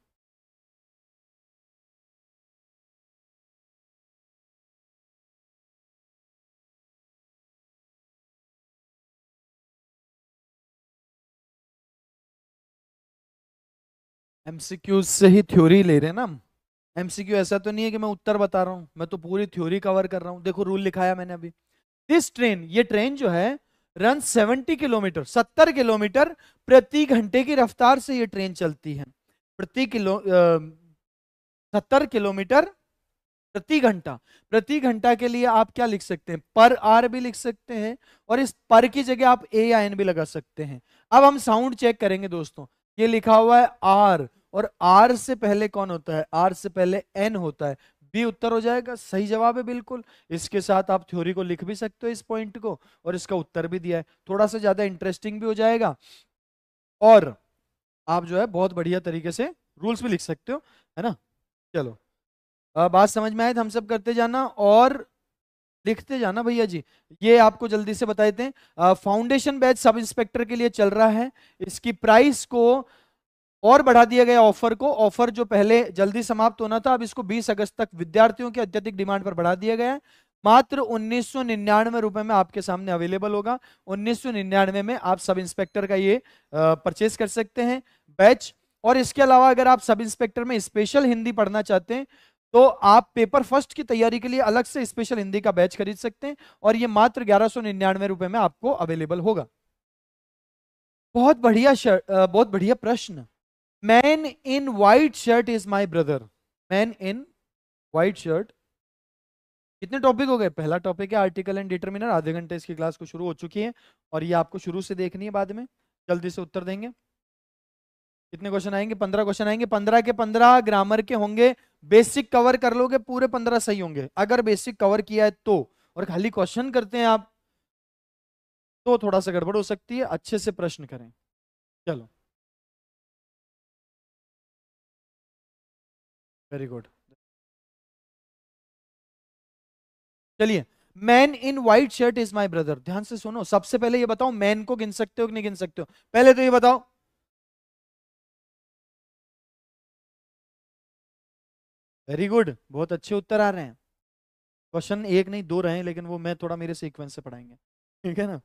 एमसीक्यू से ही थ्योरी ले रहे हैं ना हम। एमसीक्यू ऐसा तो नहीं है कि मैं उत्तर बता रहा हूँ, मैं तो पूरी थ्योरी कवर कर रहा हूँ। देखो रूल लिखाया मैंने अभी, दिस ट्रेन, ये ट्रेन जो है, रन 70 किलोमीटर, 70 किलोमीटर प्रति घंटे की रफ्तार से ये ट्रेन चलती है। प्रति किलो 70 किलोमीटर प्रति घंटा। प्रति घंटा के लिए आप क्या लिख सकते हैं, पर आर भी लिख सकते हैं, और इस पर की जगह आप ए या एन भी लगा सकते हैं। अब हम साउंड चेक करेंगे दोस्तों। ये लिखा हुआ है आर, और आर से पहले कौन होता है, आर से पहले एन होता है। बी उत्तर हो जाएगा, सही जवाब है बिल्कुल। इसके साथ आप थ्योरी को लिख भी सकते हो इस पॉइंट को, और इसका उत्तर भी दिया है, थोड़ा सा ज्यादा इंटरेस्टिंग भी हो जाएगा, और आप जो है बहुत बढ़िया तरीके से रूल्स भी लिख सकते हो, है ना। चलो, बात समझ में आए तो हम सब करते जाना और लिखते जाना भैया जी। ये आपको जल्दी से बता देते हैं, फाउंडेशन बैच सब इंस्पेक्टर के लिए चल रहा है। इसकी प्राइस को और बढ़ा दिया गया, ऑफर को, ऑफर जो पहले जल्दी समाप्त होना था, अब इसको 20 अगस्त तक विद्यार्थियों की अत्यधिक डिमांड पर बढ़ा दिया गया है। मात्र 1999 रुपए में आपके सामने अवेलेबल होगा। 1999 में आप सब इंस्पेक्टर का ये परचेज कर सकते हैं बैच। और इसके अलावा अगर आप सब इंस्पेक्टर में स्पेशल हिंदी पढ़ना चाहते हैं तो आप पेपर फर्स्ट की तैयारी के लिए अलग से स्पेशल हिंदी का बैच खरीद सकते हैं, और ये मात्र 1199 रुपए में आपको अवेलेबल होगा। बहुत बढ़िया बहुत बढ़िया प्रश्न। Man in white shirt is my brother. Man in white shirt, कितने टॉपिक हो गए? पहला टॉपिक है आर्टिकल एंड डिटरमिनर, आधे घंटे इसकी क्लास को शुरू हो चुकी है, और ये आपको शुरू से देखनी है, बाद में जल्दी से उत्तर देंगे। कितने क्वेश्चन आएंगे? 15 क्वेश्चन आएंगे, 15 के 15 ग्रामर के होंगे। बेसिक कवर कर लोगे पूरे 15 सही होंगे, अगर बेसिक कवर किया है तो। और खाली क्वेश्चन करते हैं आप तो थोड़ा सा गड़बड़ हो सकती है, अच्छे से प्रश्न करें। चलो, वेरी गुड। चलिए, man in white shirt is my brother, ध्यान से सुनो। सबसे पहले ये बताओ, मैन को गिन सकते हो कि नहीं गिन सकते हो? पहले तो ये बताओ। वेरी गुड, बहुत अच्छे उत्तर आ रहे हैं। क्वेश्चन एक नहीं दो रहे हैं, लेकिन वो मैं थोड़ा मेरे सीक्वेंस से पढ़ाएंगे, ठीक है ना।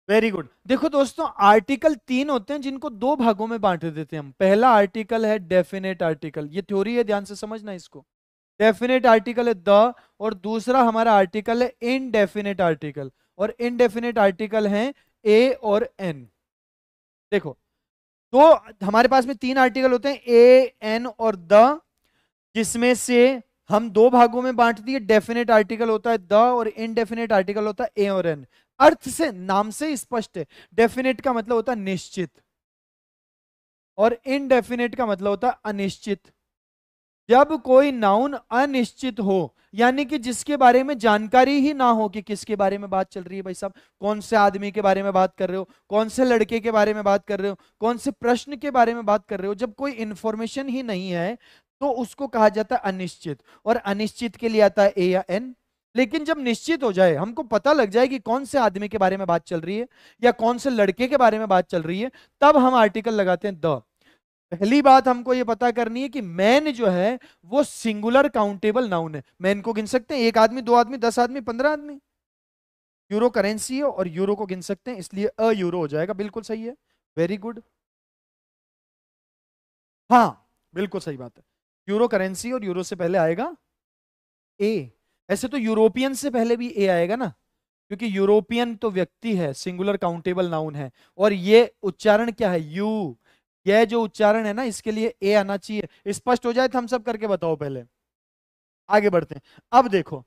Very good. देखो दोस्तों, आर्टिकल 3 होते हैं जिनको दो भागों में बांट देते हैं हम। पहला आर्टिकल है डेफिनेट आर्टिकल, ये थ्योरी है, ध्यान से समझना इसको। डेफिनेट आर्टिकल है द, और दूसरा हमारा आर्टिकल है इनडेफिनेट आर्टिकल, और इनडेफिनेट आर्टिकल है ए और एन। देखो, तो हमारे पास में तीन आर्टिकल होते हैं, ए एन और द, जिसमें से हम दो भागों में बांट दिए। डेफिनेट आर्टिकल होता है द, और इनडेफिनेट आर्टिकल होता है ए और एन। अर्थ से, नाम से स्पष्ट है, डेफिनेट का मतलब होता है निश्चित, और इनडेफिनेट का मतलब होता है अनिश्चित। जब कोई नाउन अनिश्चित हो, यानी कि जिसके बारे में जानकारी ही ना हो कि किसके बारे में बात चल रही है, भाई साहब कौन से आदमी के बारे में बात कर रहे हो, कौन से लड़के के बारे में बात कर रहे हो, कौन से प्रश्न के बारे में बात कर रहे हो, जब कोई इंफॉर्मेशन ही नहीं है तो उसको कहा जाता है अनिश्चित। और अनिश्चित के लिए आता है ए या एन। लेकिन जब निश्चित हो जाए, हमको पता लग जाए कि कौन से आदमी के बारे में बात चल रही है या कौन से लड़के के बारे में बात चल रही है, तब हम आर्टिकल लगाते हैं द। पहली बात हमको ये पता करनी है कि मैन जो है वो सिंगुलर काउंटेबल नाउन है। मैन को गिन सकते हैं, एक आदमी, दो आदमी, 10 आदमी, 15 आदमी। यूरो करेंसी है और यूरो को गिन सकते हैं, इसलिए अ यूरो हो जाएगा, बिल्कुल सही है। वेरी गुड, हाँ बिल्कुल सही बात है। यूरो करेंसी, और यूरो से पहले आएगा ए। ऐसे तो यूरोपियन से पहले भी ए आएगा ना, क्योंकि यूरोपियन तो व्यक्ति है, सिंगुलर काउंटेबल नाउन है, और ये उच्चारण क्या है, यू। यह जो उच्चारण है ना, इसके लिए ए आना चाहिए। स्पष्ट हो जाए तो हम सब करके बताओ पहले, आगे बढ़ते हैं। अब देखो,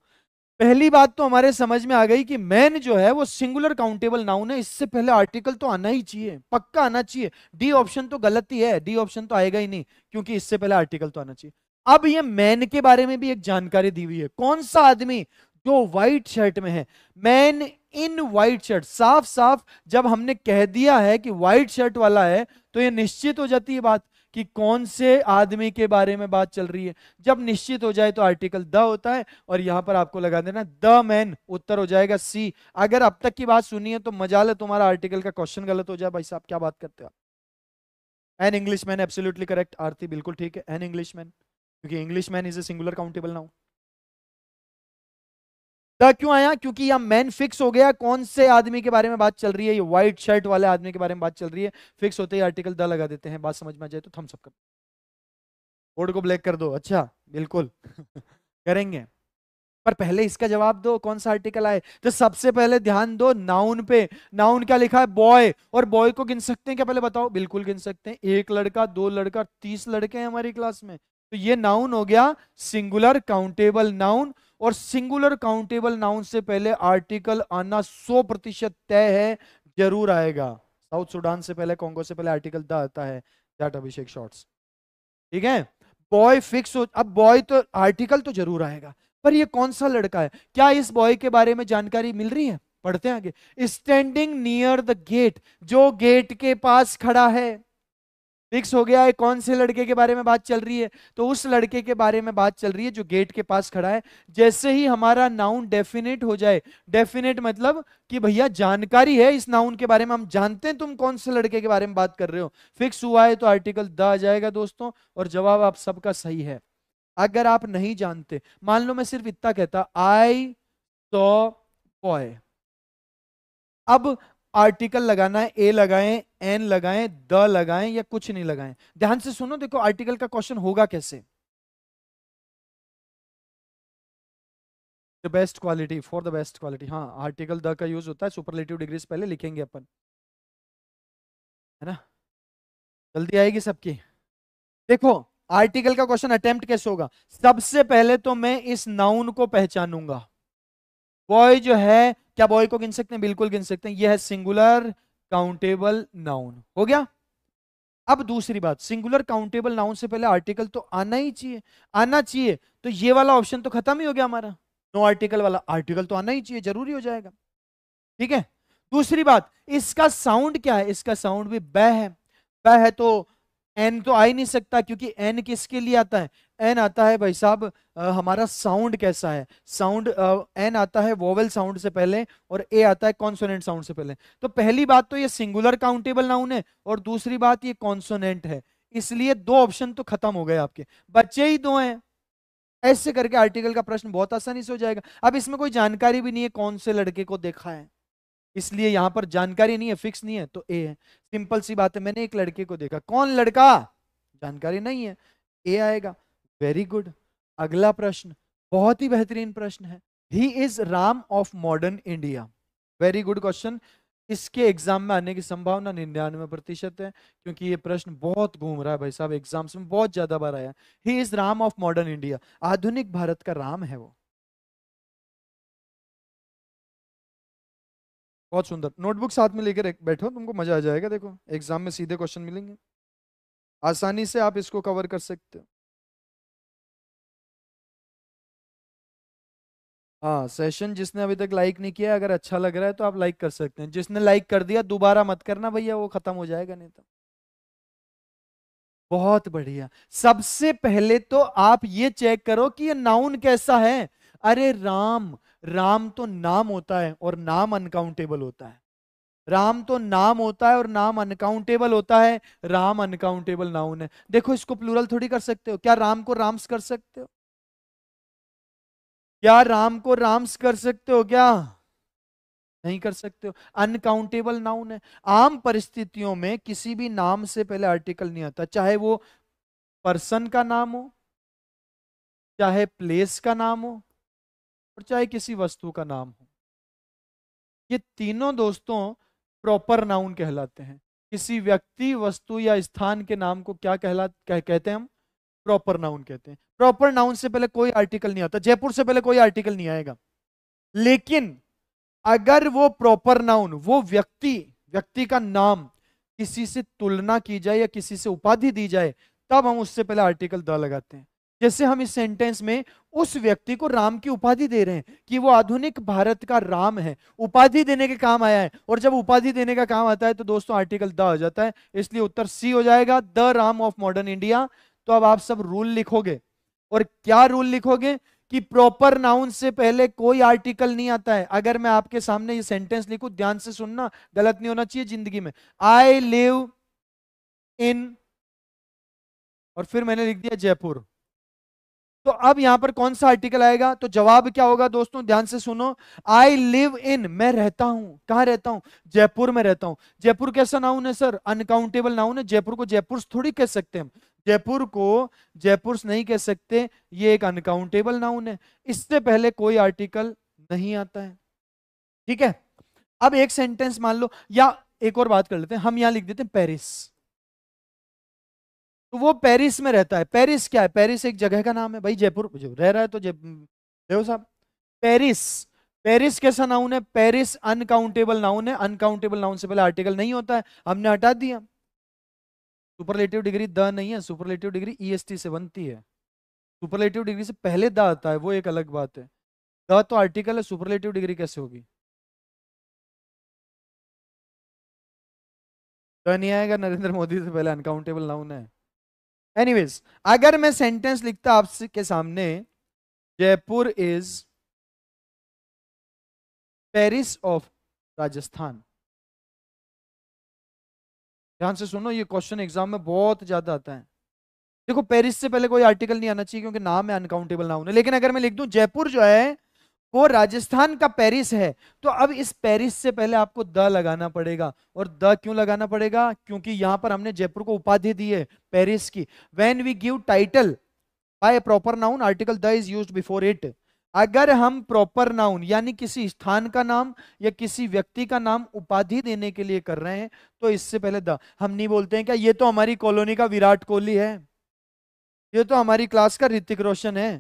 पहली बात तो हमारे समझ में आ गई कि मैन जो है वो सिंगुलर काउंटेबल नाउन है, इससे पहले आर्टिकल तो आना ही चाहिए, पक्का आना चाहिए। डी ऑप्शन तो गलत ही है, डी ऑप्शन तो आएगा ही नहीं, क्योंकि इससे पहले आर्टिकल तो आना चाहिए। अब ये मैन के बारे में भी एक जानकारी दी हुई है, कौन सा आदमी जो व्हाइट शर्ट में है, मैन इन व्हाइट शर्ट। साफ साफ जब हमने कह दिया है कि व्हाइट शर्ट वाला है, तो ये निश्चित हो जाती है बात कि कौन से आदमी के बारे में बात चल रही है। जब निश्चित हो जाए तो आर्टिकल द होता है, और यहां पर आपको लगा देना द मैन, उत्तर हो जाएगा सी। अगर अब तक की बात सुनी है तो मजाल है तुम्हारा आर्टिकल का क्वेश्चन गलत हो जाए। भाई साहब क्या बात करते हो आप? An English man, absolutely correct Aarti, बिल्कुल ठीक है, एन इंग्लिश मैन, क्योंकि English man is a singular countable noun. The क्यों आया? क्योंकि यह मैन फिक्स हो गया, कौन से आदमी के बारे में बात चल रही है, ये व्हाइट शर्ट वाले आदमी के बारे में बात चल रही है। फिक्स होते ही आर्टिकल द लगा देते हैं। बात समझ में आ जाए तो थम्स अप कर, बोर्ड को ब्लैक कर दो। अच्छा, बिल्कुल करेंगे, पर पहले इसका जवाब दो, कौन सा आर्टिकल आए। तो सबसे पहले ध्यान दो नाउन पे। नाउन क्या लिखा है? बॉय। और बॉय को गिन सकते हैं क्या? पहले बताओ। बिल्कुल गिन सकते हैं, एक लड़का, दो लड़का, 30 लड़के हैं हमारी क्लास में। तो ये नाउन हो गया सिंगुलर काउंटेबल नाउन। और सिंगुलर काउंटेबल नाउन से पहले आर्टिकल आना 100% तय है, जरूर आएगा। साउथ सुडान से पहले, कॉन्गो से पहले आर्टिकल द आता है। जाट अभिषेक शॉर्ट्स, ठीक है। बॉय फिक्स हो, अब बॉय तो आर्टिकल तो जरूर आएगा, पर ये कौन सा लड़का है? क्या इस बॉय के बारे में जानकारी मिल रही है? पढ़ते हैं आगे। स्टैंडिंग नियर द गेट, जो गेट के पास खड़ा है। फिक्स हो गया है कौन से लड़के के बारे में बात चल रही है, तो उस लड़के के बारे में बात चल रही है जो गेट के पास खड़ा है। जैसे ही हमारा नाउन डेफिनेट हो जाए, डेफिनेट मतलब कि भैया जानकारी है इस नाउन के बारे में, हम जानते हैं तुम कौन से लड़के के बारे में बात कर रहे हो, फिक्स हुआ है तो आर्टिकल द आ जाएगा दोस्तों। और जवाब आप सबका सही है। अगर आप नहीं जानते, मान लो मैं सिर्फ इतना कहता, आई सॉ बॉय, अब आर्टिकल लगाना है, ए लगाएं, एन लगाएं, द लगाएं, या कुछ नहीं लगाएं। ध्यान से सुनो, देखो आर्टिकल का क्वेश्चन होगा कैसे। The best quality, for the best quality, हाँ आर्टिकल द का यूज होता है, सुपरलेटिव डिग्री से पहले लिखेंगे अपन, है ना। जल्दी आएगी सबकी। देखो आर्टिकल का क्वेश्चन अटेम्प्ट कैसे होगा। सबसे पहले तो मैं इस नाउन को पहचानूंगा। बॉय जो है, क्या बॉय को गिन सकते हैं? बिल्कुल गिन सकते हैं, यह है सिंगुलर काउंटेबल नाउन, हो गया। अब दूसरी बात, सिंगुलर काउंटेबल नाउन से पहले आर्टिकल तो आना ही चाहिए, आना चाहिए। तो ये वाला ऑप्शन तो खत्म ही हो गया हमारा, नो आर्टिकल वाला। आर्टिकल तो आना ही चाहिए, जरूरी हो जाएगा, ठीक है। दूसरी बात, इसका साउंड क्या है? इसका साउंड भी ब है। ब है तो एन तो आ ही नहीं सकता, क्योंकि एन किसके लिए आता है? एन आता है भाई साहब, हमारा साउंड कैसा है, साउंड एन आता है वोवेल साउंड से पहले, और ए आता है कॉन्सोनेंट साउंड से पहले। तो पहली बात तो ये सिंगुलर काउंटेबल नाउन है, और दूसरी बात ये कॉन्सोनेंट है, इसलिए दो ऑप्शन तो खत्म हो गए आपके, बच्चे ही दो हैं। ऐसे करके आर्टिकल का प्रश्न बहुत आसानी से हो जाएगा। अब इसमें कोई जानकारी भी नहीं है कौन से लड़के को देखा है, इसलिए यहां पर जानकारी नहीं है, फिक्स नहीं है, तो ए है। सिंपल सी बात है, मैंने एक लड़के को देखा, कौन लड़का? जानकारी नहीं है, ए आएगा। Very good. अगला प्रश्न बहुत ही बेहतरीन प्रश्न है। He is Ram of modern India. Very good question. इसके एग्जाम में आने की संभावना 99% है, क्योंकि ये प्रश्न बहुत घूम रहा है भाई साहब, एग्जाम्स में बहुत ज्यादा बार आया। He is Ram of modern India, आधुनिक भारत का राम है वो। बहुत सुंदर। नोटबुक साथ में लेकर बैठो, तुमको मजा आ जाएगा। देखो एग्जाम में सीधे क्वेश्चन मिलेंगे, आसानी से आप इसको कवर कर सकते हो। हाँ, सेशन जिसने अभी तक लाइक नहीं किया, अगर अच्छा लग रहा है तो आप लाइक कर सकते हैं। जिसने लाइक कर दिया दोबारा मत करना भैया, वो खत्म हो जाएगा नहीं तो। बहुत बढ़िया। सबसे पहले तो आप ये चेक करो कि ये नाउन कैसा है। अरे राम, राम तो नाम होता है, और नाम अनकाउंटेबल होता है। राम तो नाम होता है और नाम अनकाउंटेबल होता है। राम अनकाउंटेबल नाउन है। देखो इसको प्लूरल थोड़ी कर सकते हो, क्या राम को राम्स कर सकते हो? क्या राम को राम्स कर सकते हो क्या? नहीं कर सकते हो, अनकाउंटेबल नाउन है। आम परिस्थितियों में किसी भी नाम से पहले आर्टिकल नहीं आता, चाहे वो पर्सन का नाम हो, चाहे प्लेस का नाम हो, और चाहे किसी वस्तु का नाम हो। ये तीनों दोस्तों प्रॉपर नाउन कहलाते हैं। किसी व्यक्ति, वस्तु या स्थान के नाम को क्या कहते हैं हम? प्रॉपर नाउन कहते हैं। प्रॉपर नाउन से पहले कोई आर्टिकल नहीं आता, जयपुर से पहले कोई आर्टिकल नहीं आएगा। लेकिन अगर वो प्रॉपर नाउन, वो व्यक्ति, व्यक्ति का नाम किसी से तुलना की जाए या किसी से उपाधि दी जाए, तब हम उससे पहले आर्टिकल द लगाते हैं। जैसे हम इस सेंटेंस में उस व्यक्ति को राम की उपाधि दे रहे हैं कि वो आधुनिक भारत का राम है, उपाधि देने के काम आया है। और जब उपाधि देने का काम आता है तो दोस्तों आर्टिकल द आ जाता है, इसलिए उत्तर सी हो जाएगा, the Ram of modern India. तो अब आप सब रूल लिखोगे, और क्या रूल लिखोगे कि प्रॉपर नाउन से पहले कोई आर्टिकल नहीं आता है। अगर मैं आपके सामने ये सेंटेंस लिखूं, ध्यान से सुनना, गलत नहीं होना चाहिए जिंदगी में। आई लिव इन, और फिर मैंने लिख दिया जयपुर, तो अब यहां पर कौन सा आर्टिकल आएगा? तो जवाब क्या होगा दोस्तों, ध्यान से सुनो। आई लिव इन, मैं रहता हूं। कहां रहता हूं? जयपुर में रहता हूं। जयपुर कैसा नाउन है सर? अनकाउंटेबल नाउन है। जयपुर को जयपुर थोड़ी कह सकते हम, जयपुर को जयपुर नहीं कह सकते, ये एक अनकाउंटेबल नाउन है। इससे पहले कोई आर्टिकल नहीं आता है, ठीक है। अब एक सेंटेंस मान लो, या एक और बात कर लेते हैं, हम यहां लिख देते हैं पेरिस। तो वो पेरिस में रहता है। पेरिस क्या है? पेरिस एक जगह का नाम है भाई, जयपुर जो रह रहा है तो देखो साहब, पेरिस, पेरिस कैसा नाउन है? पेरिस अनकाउंटेबल नाउन है। अनकाउंटेबल नाउन से पहले आर्टिकल नहीं होता है, हमने हटा दिया। सुपरलेटिव डिग्री द नहीं है, सुपरलेटिव डिग्री ईएसटी से बनती है। सुपरलेटिव डिग्री से पहले द आता है, वो एक अलग बात है। द तो आर्टिकल है, सुपरलेटिव डिग्री कैसे होगी? द नहीं आएगा, नरेंद्र मोदी से पहले अनकाउंटेबल नाउन है। एनीवेज, अगर मैं सेंटेंस लिखता आपसे के सामने, Jaipur is Paris of Rajasthan. ध्यान से सुनो, ये क्वेश्चन एग्जाम में बहुत ज्यादा आता है। देखो, पेरिस से पहले कोई आर्टिकल नहीं आना चाहिए क्योंकि नाम है, अनकाउंटेबल नाउन है। लेकिन अगर मैं लिख दूं जयपुर जो है वो राजस्थान का पेरिस है, तो अब इस पेरिस से पहले आपको द लगाना पड़ेगा। और द क्यों लगाना पड़ेगा? क्योंकि यहां पर हमने जयपुर को उपाधि दी है पेरिस की। When we give title by proper noun, article the is used before it. अगर हम प्रॉपर नाउन यानी किसी स्थान का नाम या किसी व्यक्ति का नाम उपाधि देने के लिए कर रहे हैं, तो इससे पहले द। हम नहीं बोलते हैं क्या ये तो हमारी कॉलोनी का विराट कोहली है, ये तो हमारी क्लास का ऋतिक रोशन है।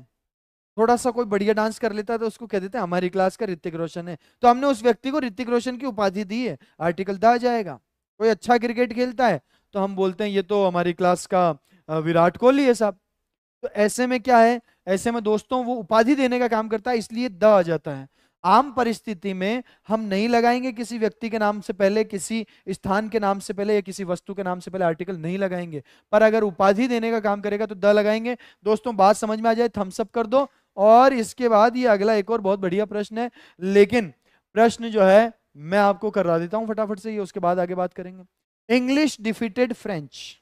थोड़ा सा कोई बढ़िया डांस कर लेता है तो उसको कह देते हैं हमारी क्लास का ऋतिक रोशन है, तो हमने उस व्यक्ति को ऋतिक रोशन की उपाधि दी है, आर्टिकल द आ जाएगा। कोई अच्छा क्रिकेट खेलता है तो हम बोलते हैं ये तो हमारी क्लास का विराट कोहली है साहब। तो ऐसे में क्या है, ऐसे में दोस्तों वो उपाधि देने का काम करता है, इसलिए द आ जाता है। आम परिस्थिति में हम नहीं लगाएंगे किसी व्यक्ति के नाम से पहले, किसी स्थान के नाम से पहले या किसी वस्तु के नाम से पहले आर्टिकल नहीं लगाएंगे। पर अगर उपाधि देने का काम करेगा तो द लगाएंगे। दोस्तों बात समझ में आ जाए, थम्स अप कर दो। और इसके बाद ये अगला एक और बहुत बढ़िया प्रश्न है, लेकिन प्रश्न जो है मैं आपको करवा देता हूं फटाफट से, ये उसके बाद आगे बात करेंगे। English defeated French.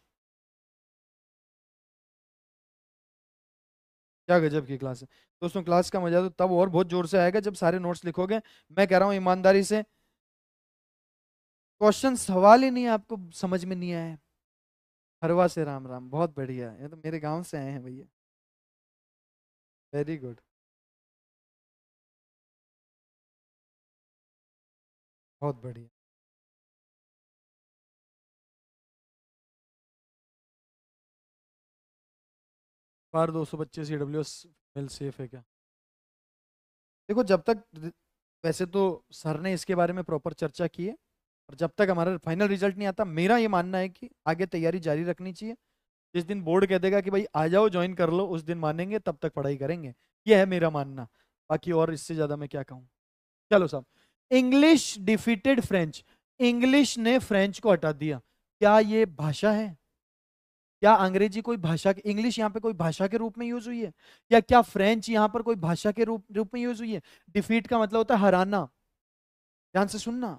क्या गजब की क्लास है दोस्तों। क्लास का मजा तो तब और बहुत जोर से आएगा जब सारे नोट्स लिखोगे। मैं कह रहा हूं ईमानदारी से, क्वेश्चन सवाल ही नहीं है आपको समझ में नहीं आया। हरवा से राम राम, बहुत बढ़िया, ये तो मेरे गांव से आए हैं भैया, वेरी गुड, बहुत बढ़िया। बार 225 EWS मेल सेफ है क्या? देखो जब तक, वैसे तो सर ने इसके बारे में प्रॉपर चर्चा की है, और जब तक हमारा फाइनल रिजल्ट नहीं आता, मेरा ये मानना है कि आगे तैयारी जारी रखनी चाहिए। जिस दिन बोर्ड कह देगा कि भाई आ जाओ ज्वाइन कर लो, उस दिन मानेंगे, तब तक पढ़ाई करेंगे। ये है मेरा मानना, बाकी और इससे ज्यादा मैं क्या कहूँ। चलो साहब, इंग्लिश डिफीटेड फ्रेंच। इंग्लिश ने फ्रेंच को हटा दिया। क्या ये भाषा है? क्या अंग्रेजी कोई भाषा, इंग्लिश यहाँ पे कोई भाषा के रूप में यूज हुई है? या क्या फ्रेंच यहाँ पर कोई भाषा के रूप रूप में यूज हुई है? डिफीट का मतलब होता है हराना। ध्यान से सुनना,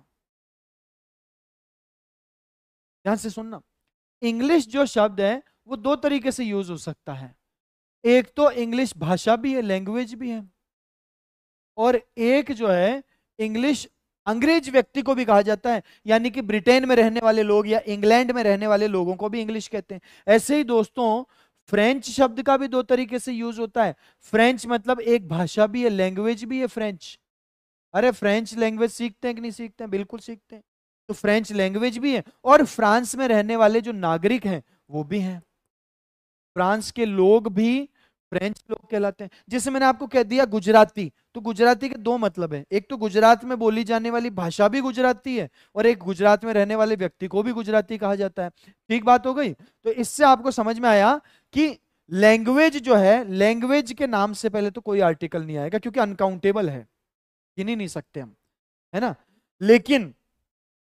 ध्यान से सुनना। इंग्लिश जो शब्द है वो दो तरीके से यूज हो सकता है। एक तो इंग्लिश भाषा भी है, लैंग्वेज भी है, और एक जो है इंग्लिश अंग्रेज व्यक्ति को भी कहा जाता है, यानी कि ब्रिटेन में रहने वाले लोग या इंग्लैंड में रहने वाले लोगों को भी इंग्लिश कहते हैं। ऐसे ही दोस्तों फ्रेंच शब्द का भी दो तरीके से यूज होता है। फ्रेंच मतलब एक भाषा भी है, लैंग्वेज भी है फ्रेंच। अरे फ्रेंच लैंग्वेज सीखते हैं कि नहीं सीखते हैं? बिल्कुल सीखते हैं। तो फ्रेंच लैंग्वेज भी है, और फ्रांस में रहने वाले जो नागरिक हैं वो भी हैं। फ्रांस के लोग भी फ्रेंच लोग कहलाते हैं। जैसे मैंने आपको कह दिया गुजराती, तो गुजराती के दो मतलब है, एक तो गुजरात में बोली जाने वाली भाषा भी गुजराती है, और एक गुजरात में रहने वाले व्यक्ति को भी गुजराती कहा जाता है। ठीक बात हो गई। तो इससे आपको समझ में आया कि लैंग्वेज जो है, लैंग्वेज के नाम से पहले तो कोई आर्टिकल नहीं आएगा, क्योंकि अनकाउंटेबल है, गिन ही नहीं सकते हम, है ना। लेकिन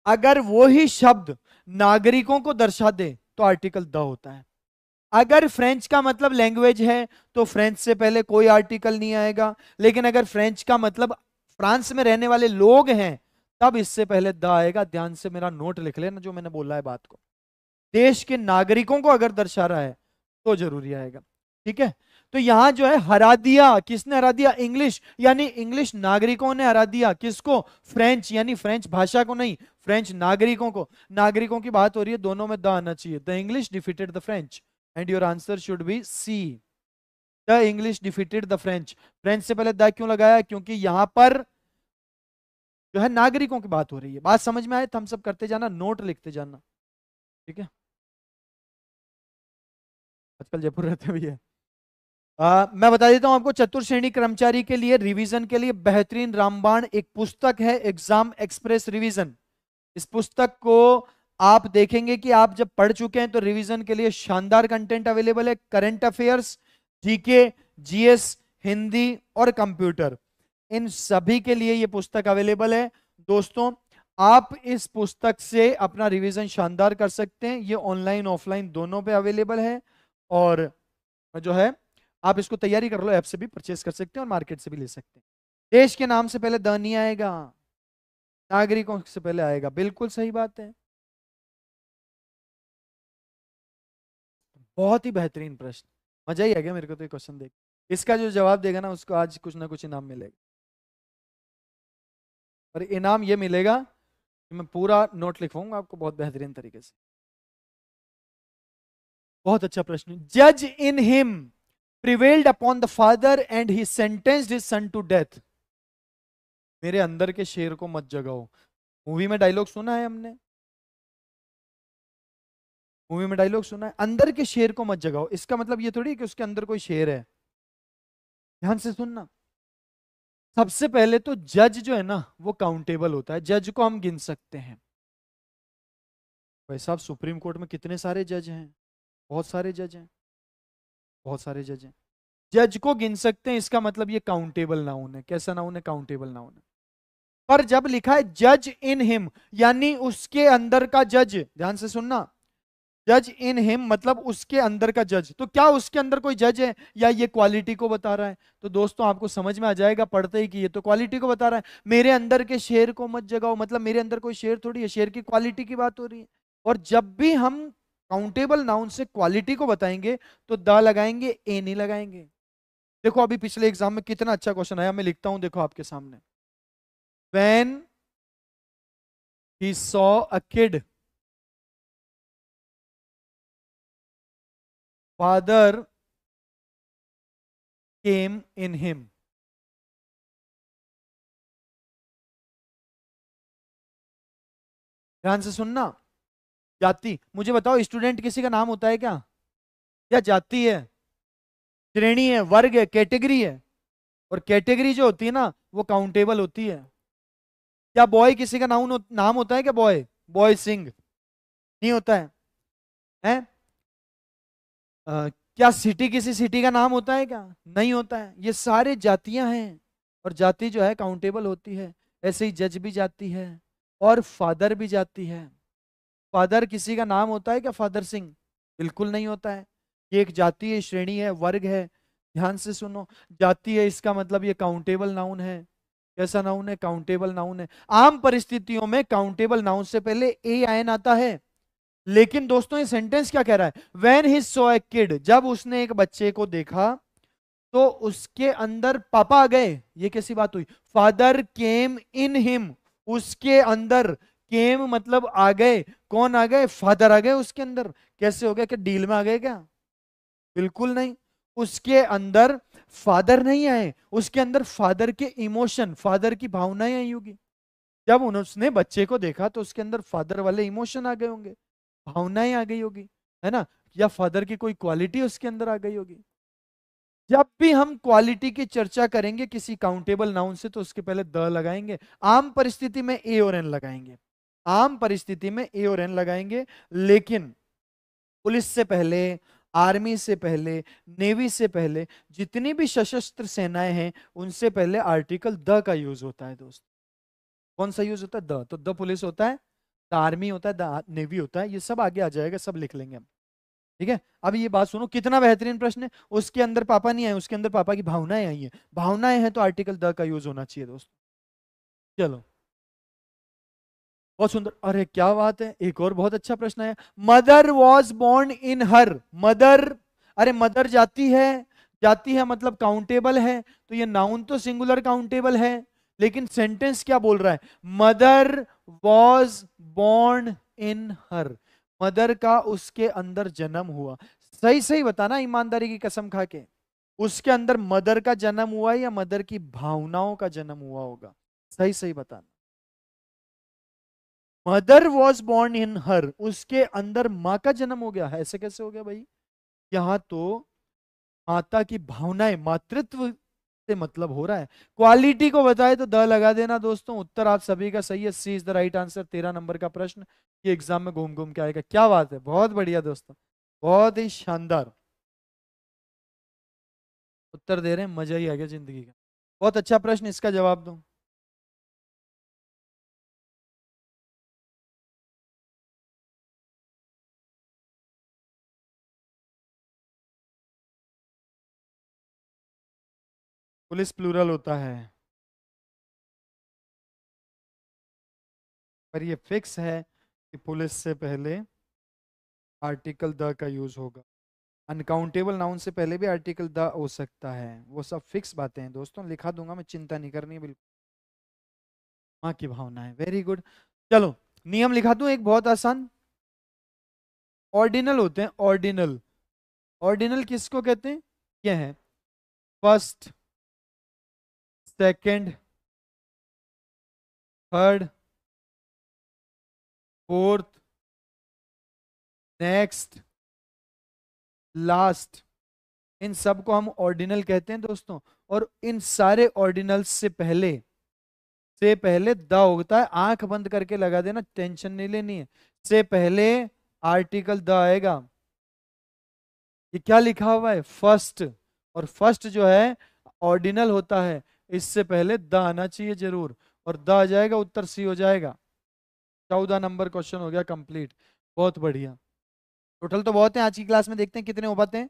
अगर वो ही शब्द नागरिकों को दर्शा दे तो आर्टिकल द होता है। अगर फ्रेंच का मतलब लैंग्वेज है तो फ्रेंच से पहले कोई आर्टिकल नहीं आएगा, लेकिन अगर फ्रेंच का मतलब फ्रांस में रहने वाले लोग हैं तब इससे पहले द आएगा। ध्यान से मेरा नोट लिख लेना जो मैंने बोला है बात को। देश के नागरिकों को अगर दर्शा रहा है तो जरूरी आएगा। ठीक है। तो यहां जो है हरा दिया, किसने हरा दिया? इंग्लिश, यानी इंग्लिश नागरिकों ने हरा दिया। किसको? फ्रेंच, यानी फ्रेंच भाषा को नहीं, फ्रेंच नागरिकों को। नागरिकों की बात हो रही है, दोनों में द आना चाहिए। The English defeated the French, and your answer should be C, the English defeated the French. French से पहले द क्यों लगाया? क्योंकि यहां पर जो है नागरिकों की बात हो रही है। बात समझ में आए? थम्स सब करते जाना, नोट लिखते जाना। ठीक है। आजकल जयपुर रहते हुए है। मैं बता देता हूं आपको, चतुर्थ श्रेणी कर्मचारी के लिए रिवीजन के लिए बेहतरीन रामबाण एक पुस्तक है, एग्जाम एक्सप्रेस रिवीजन। इस पुस्तक को आप देखेंगे कि आप जब पढ़ चुके हैं तो रिवीजन के लिए शानदार कंटेंट अवेलेबल है। Current affairs, GK, GS, Hindi और कंप्यूटर, इन सभी के लिए ये पुस्तक अवेलेबल है। दोस्तों, आप इस पुस्तक से अपना रिवीजन शानदार कर सकते हैं। ये ऑनलाइन ऑफलाइन दोनों पे अवेलेबल है, और जो है आप इसको तैयारी कर लो, ऐप से भी परचेस कर सकते हैं और मार्केट से भी ले सकते हैं। देश के नाम से पहले द नहीं आएगा, नागरिकों से पहले आएगा। बिल्कुल सही बात है। बहुत ही बेहतरीन प्रश्न, मजा ही आ गया मेरे को तो ये क्वेश्चन देख। इसका जो जवाब देगा ना उसको आज कुछ ना कुछ इनाम मिलेगा, और इनाम ये मिलेगा कि मैं पूरा नोट लिखवाऊंगा आपको बहुत बेहतरीन तरीके से। बहुत अच्छा प्रश्न। जज in him prevailed upon the father and he sentenced his son to death. मेरे अंदर के शेर को मत जगाओ, मूवी में डायलॉग सुना है हमने, मूवी में डायलॉग सुना है, अंदर के शेर को मत जगाओ। इसका मतलब ये थोड़ी कि उसके अंदर कोई शेर है। ध्यान से सुनना। सबसे पहले तो जज जो है ना वो काउंटेबल होता है, जज को हम गिन सकते हैं। भाई साहब, सुप्रीम कोर्ट में कितने सारे जज हैं? बहुत सारे जज हैं, बहुत सारे जज हैं। जज को गिन सकते हैं, इसका मतलब ये काउंटेबल नाउन है। कैसा नाउन है? काउंटेबल नाउन है। पर जब लिखा है जज इन हिम, यानी उसके अंदर का जज, ध्यान से सुनना, जज इन हिम मतलब उसके अंदर का जज, तो क्या उसके अंदर कोई जज है या ये क्वालिटी को बता रहा है? तो दोस्तों आपको समझ में आ जाएगा पढ़ते ही कि ये तो क्वालिटी को बता रहा है। मेरे अंदर के शेर को मत जगाओ मतलब मेरे अंदर कोई शेर थोड़ी है, शेर की क्वालिटी की बात हो रही है। और जब भी हम काउंटेबल नाउन से क्वालिटी को बताएंगे तो द लगाएंगे, ए नहीं लगाएंगे। देखो अभी पिछले एग्जाम में कितना अच्छा क्वेश्चन आया, मैं लिखता हूं देखो आपके सामने। When he saw a kid, father came in him. ध्यान से सुनना। जाति, मुझे बताओ स्टूडेंट किसी का नाम होता है क्या? या जाति है, श्रेणी है, वर्ग है, कैटेगरी है? और कैटेगरी जो होती है ना वो काउंटेबल होती है। क्या बॉय किसी का नाम होता है क्या? बॉय, बॉय सिंह नहीं होता है, हैं? क्या सिटी किसी सिटी का नाम होता है क्या? नहीं होता है। ये सारे जातियां हैं, और जाति जो है काउंटेबल होती है। ऐसे ही जज भी जाती है, और फादर भी जाती है। फादर किसी का नाम होता है क्या? फादर सिंह? बिल्कुल नहीं होता है। ये एक जाति है, श्रेणी है, वर्ग है। ध्यान से सुनो, जाति है इसका मतलब ये काउंटेबल नाउन है। कैसा नाउन है? काउंटेबल नाउन है। आम परिस्थितियों में काउंटेबल नाउन से पहले ए आयन आता है। लेकिन दोस्तों ये सेंटेंस क्या कह रहा है? When he saw a kid, जब उसने एक बच्चे को देखा तो उसके अंदर पापा आ गए। ये कैसी बात हुई? फादर केम इन हिम, उसके अंदर, केम मतलब आ गए। कौन आ गए? फादर आ गए उसके अंदर। कैसे हो गया? क्या डील में आ गए क्या? बिल्कुल नहीं। उसके अंदर फादर नहीं आए, उसके अंदर फादर के इमोशन, फादर की भावनाएं आई होगी। जब उसने बच्चे को देखा तो उसके अंदर फादर वाले इमोशन आ गए होंगे, भावनाएं आ गई होगी, है ना, या फादर की कोई क्वालिटी उसके अंदर आ गई होगी। जब भी हम क्वालिटी की चर्चा करेंगे किसी काउंटेबल नाउन से तो उसके पहले द लगाएंगे, आम परिस्थिति में ए और एन लगाएंगे, आम परिस्थिति में ए और एन लगाएंगे। लेकिन पुलिस से पहले, आर्मी से पहले, नेवी से पहले, जितनी भी सशस्त्र सेनाएं हैं उनसे पहले आर्टिकल द का यूज होता है दोस्त। कौन सा यूज होता है? द। तो द पुलिस होता है, द आर्मी होता है, द नेवी होता है, ये सब आगे आ जाएगा, सब लिख लेंगे हम। ठीक है, अब ये बात सुनो, कितना बेहतरीन प्रश्न है। उसके अंदर पापा नहीं आए, उसके अंदर पापा की भावनाएं आई हैं, भावनाएं हैं तो आर्टिकल द का यूज होना चाहिए दोस्त। चलो, बहुत सुंदर, अरे क्या बात है, एक और बहुत अच्छा प्रश्न है। Mother was born in her, mother, अरे मदर जाती है, जाती है मतलब काउंटेबल है, तो ये नाउन तो सिंगुलर काउंटेबल है, लेकिन सेंटेंस क्या बोल रहा है? Mother was born in her, mother का उसके अंदर जन्म हुआ। सही सही बताना ईमानदारी की कसम खा के, उसके अंदर मदर का जन्म हुआ या मदर की भावनाओं का जन्म हुआ होगा? सही सही बताना। मदर वॉज बोर्न इन हर, उसके अंदर माँ का जन्म हो गया है, ऐसे कैसे हो गया भाई? यहां तो माता की भावनाएं, मातृत्व से मतलब हो रहा है। क्वालिटी को बताए तो द लगा देना दोस्तों। उत्तर आप सभी का सही है, C is the right answer. 13 number का प्रश्न ये एग्जाम में घूम घूम के आएगा। क्या बात है, बहुत बढ़िया दोस्तों, बहुत ही शानदार उत्तर दे रहे हैं, मजा ही आ गया जिंदगी का। बहुत अच्छा प्रश्न, इसका जवाब दो। पुलिस प्लूरल होता है, पर ये फिक्स है कि पुलिस से पहले आर्टिकल द का यूज होगा। अनकाउंटेबल नाउन से पहले भी आर्टिकल द हो सकता है, वो सब फिक्स बातें हैं दोस्तों, लिखा दूंगा मैं, चिंता नहीं करनी है बिल्कुल। माँ की भावना है, वेरी गुड। चलो, नियम लिखा दूं एक बहुत आसान। ऑर्डिनल होते हैं, ऑर्डिनल। ऑर्डिनल किसको कहते हैं? ये है first, second, third, fourth, next, last, इन सब को हम ऑर्डिनल कहते हैं दोस्तों। और इन सारे ऑर्डिनल्स से पहले द होता है, आंख बंद करके लगा देना, टेंशन नहीं लेनी है। से पहले आर्टिकल द आएगा। ये क्या लिखा हुआ है? फर्स्ट, और फर्स्ट जो है ऑर्डिनल होता है, इससे पहले द आना चाहिए जरूर, और द आ जाएगा, उत्तर सी हो जाएगा। 14 नंबर क्वेश्चन हो गया कंप्लीट। बहुत बढ़िया। टोटल तो बहुत है, आज की क्लास में देखते हैं कितने हो पाते हैं,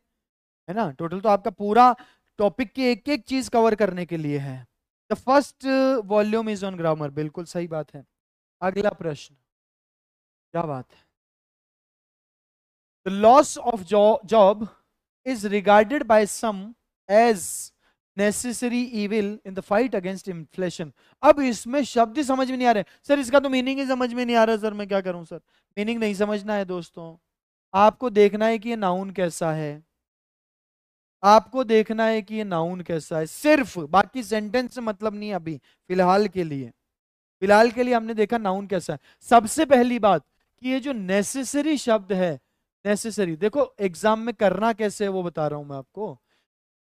है ना। टोटल तो आपका पूरा टॉपिक की एक एक चीज कवर करने के लिए है। The first volume is on grammar, बिल्कुल सही बात है। अगला प्रश्न, क्या बात है। The loss of job is regarded by some as necessary evil in the fight against inflation। अब इसमें शब्द ही समझ में नहीं आ रहे सर, इसका तो मीनिंग ही समझ में नहीं आ रहा सर, मैं क्या करूं सर? मीनिंग नहीं समझना है दोस्तों, आपको देखना है कि ये नाउन कैसा है, आपको देखना है कि ये नाउन कैसा है सिर्फ, बाकी सेंटेंस से मतलब नहीं है अभी, फिलहाल के लिए। फिलहाल के लिए हमने देखा नाउन कैसा है। सबसे पहली बात कि ये जो नेसेसरी शब्द है, नेसेसरी, देखो एग्जाम में करना कैसे है वो बता रहा हूं मैं आपको।